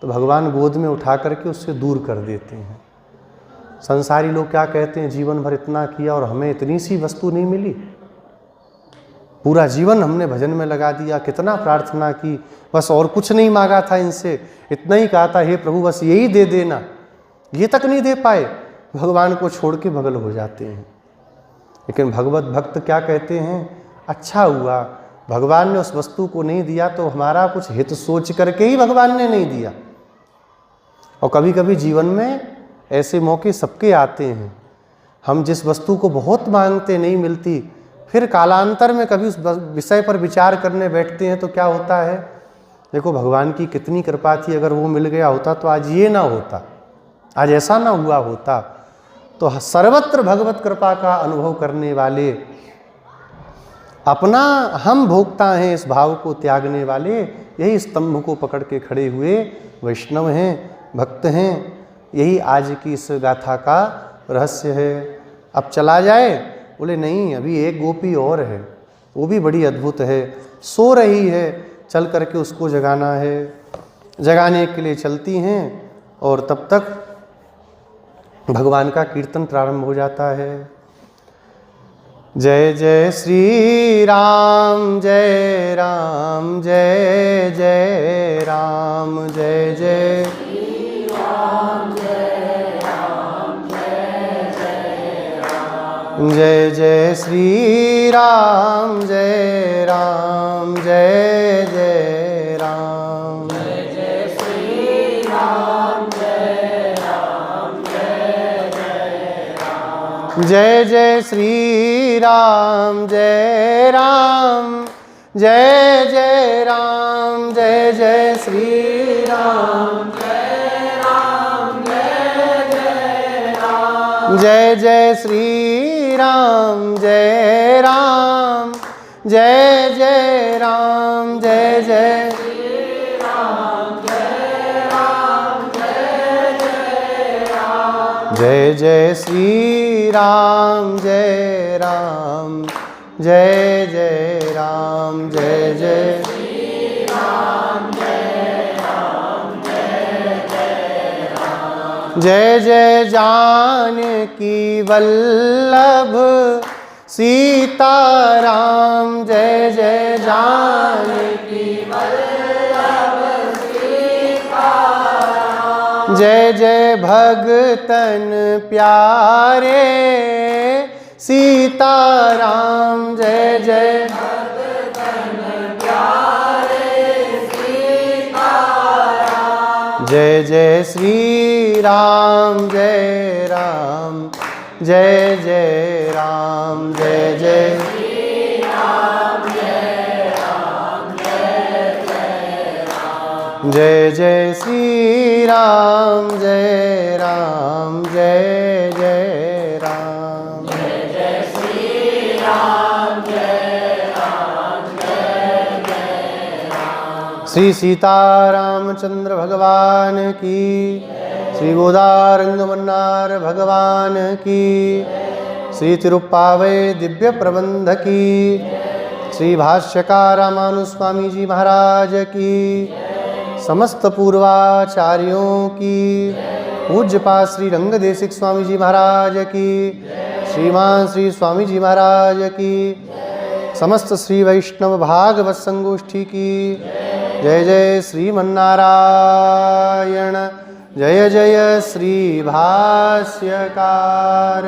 तो भगवान गोद में उठा करके उससे दूर कर देते हैं। संसारी लोग क्या कहते हैं, जीवन भर इतना किया और हमें इतनी सी वस्तु नहीं मिली, पूरा जीवन हमने भजन में लगा दिया, कितना प्रार्थना की, बस और कुछ नहीं मांगा था इनसे, इतना ही कहा था हे प्रभु बस यही दे देना, ये तक नहीं दे पाए, भगवान को छोड़ के बगल हो जाते हैं। लेकिन भगवत भक्त क्या कहते हैं, अच्छा हुआ भगवान ने उस वस्तु को नहीं दिया, तो हमारा कुछ हित सोच करके ही भगवान ने नहीं दिया। और कभी कभी जीवन में ऐसे मौके सबके आते हैं, हम जिस वस्तु को बहुत मांगते नहीं मिलती, फिर कालांतर में कभी उस विषय पर विचार करने बैठते हैं तो क्या होता है, देखो भगवान की कितनी कृपा थी, अगर वो मिल गया होता तो आज ये ना होता, आज ऐसा ना हुआ होता। तो सर्वत्र भगवत कृपा का अनुभव करने वाले, अपना हम भोगता हैं इस भाव को त्यागने वाले, यही स्तंभ को पकड़ के खड़े हुए वैष्णव हैं, भक्त हैं। यही आज की इस गाथा का रहस्य है। अब चला जाए, बोले नहीं अभी एक गोपी और है, वो भी बड़ी अद्भुत है, सो रही है, चल करके उसको जगाना है। जगाने के लिए चलती हैं और तब तक भगवान का कीर्तन प्रारंभ हो जाता है। जय जय श्री राम, जय राम, जय जय राम, जय जय श्री राम, जय राम, जय जय राम, जय जय श्री राम, जय राम, जय जय राम, जय जय श्री राम, जय राम, जय जय राम, जय जय श्री राम, जय राम, जय जय राम, जय जय श्री राम, जय राम, जय जय राम, जय जय श्री राम, जय राम, जय जय राम, जय जय श्री राम, जय राम, जय जय राम, जय जय श्री राम, जय राम, जय जय राम, जय जय श्री राम, जय राम, जय जय राम, जय जय जानकी वल्लभ सीताराम, जय जय जानकी वल्लभ सीताराम, जय जय भगतन प्यारे सीताराम, जय जय भगतन प्यारे सीताराम, जय जय श्री राम, जय राम, जय जय राम, जय जय श्री राम, जय राम, जय जय राम, जय जय श्री राम, जय राम, जय जय राम, जय जय श्री राम, जय राम, जय जय राम। श्री सीतारामचंद्र भगवान की श्री गोदारंग मन्नार भगवान की, श्री तिरुप्पावै दिव्य प्रबंध की, श्री भाष्यकार रामानु स्वामी जी महाराज की, समस्त पूर्वाचार्यों की, पूज्यपाद श्री रंगदेशिक स्वामी जी महाराज की, श्रीमान श्री स्वामी जी महाराज की, समस्त श्री वैष्णव भागवत संगोष्ठी की। जय जय श्रीमन्नारायण, जय जय श्री भाष्यकार।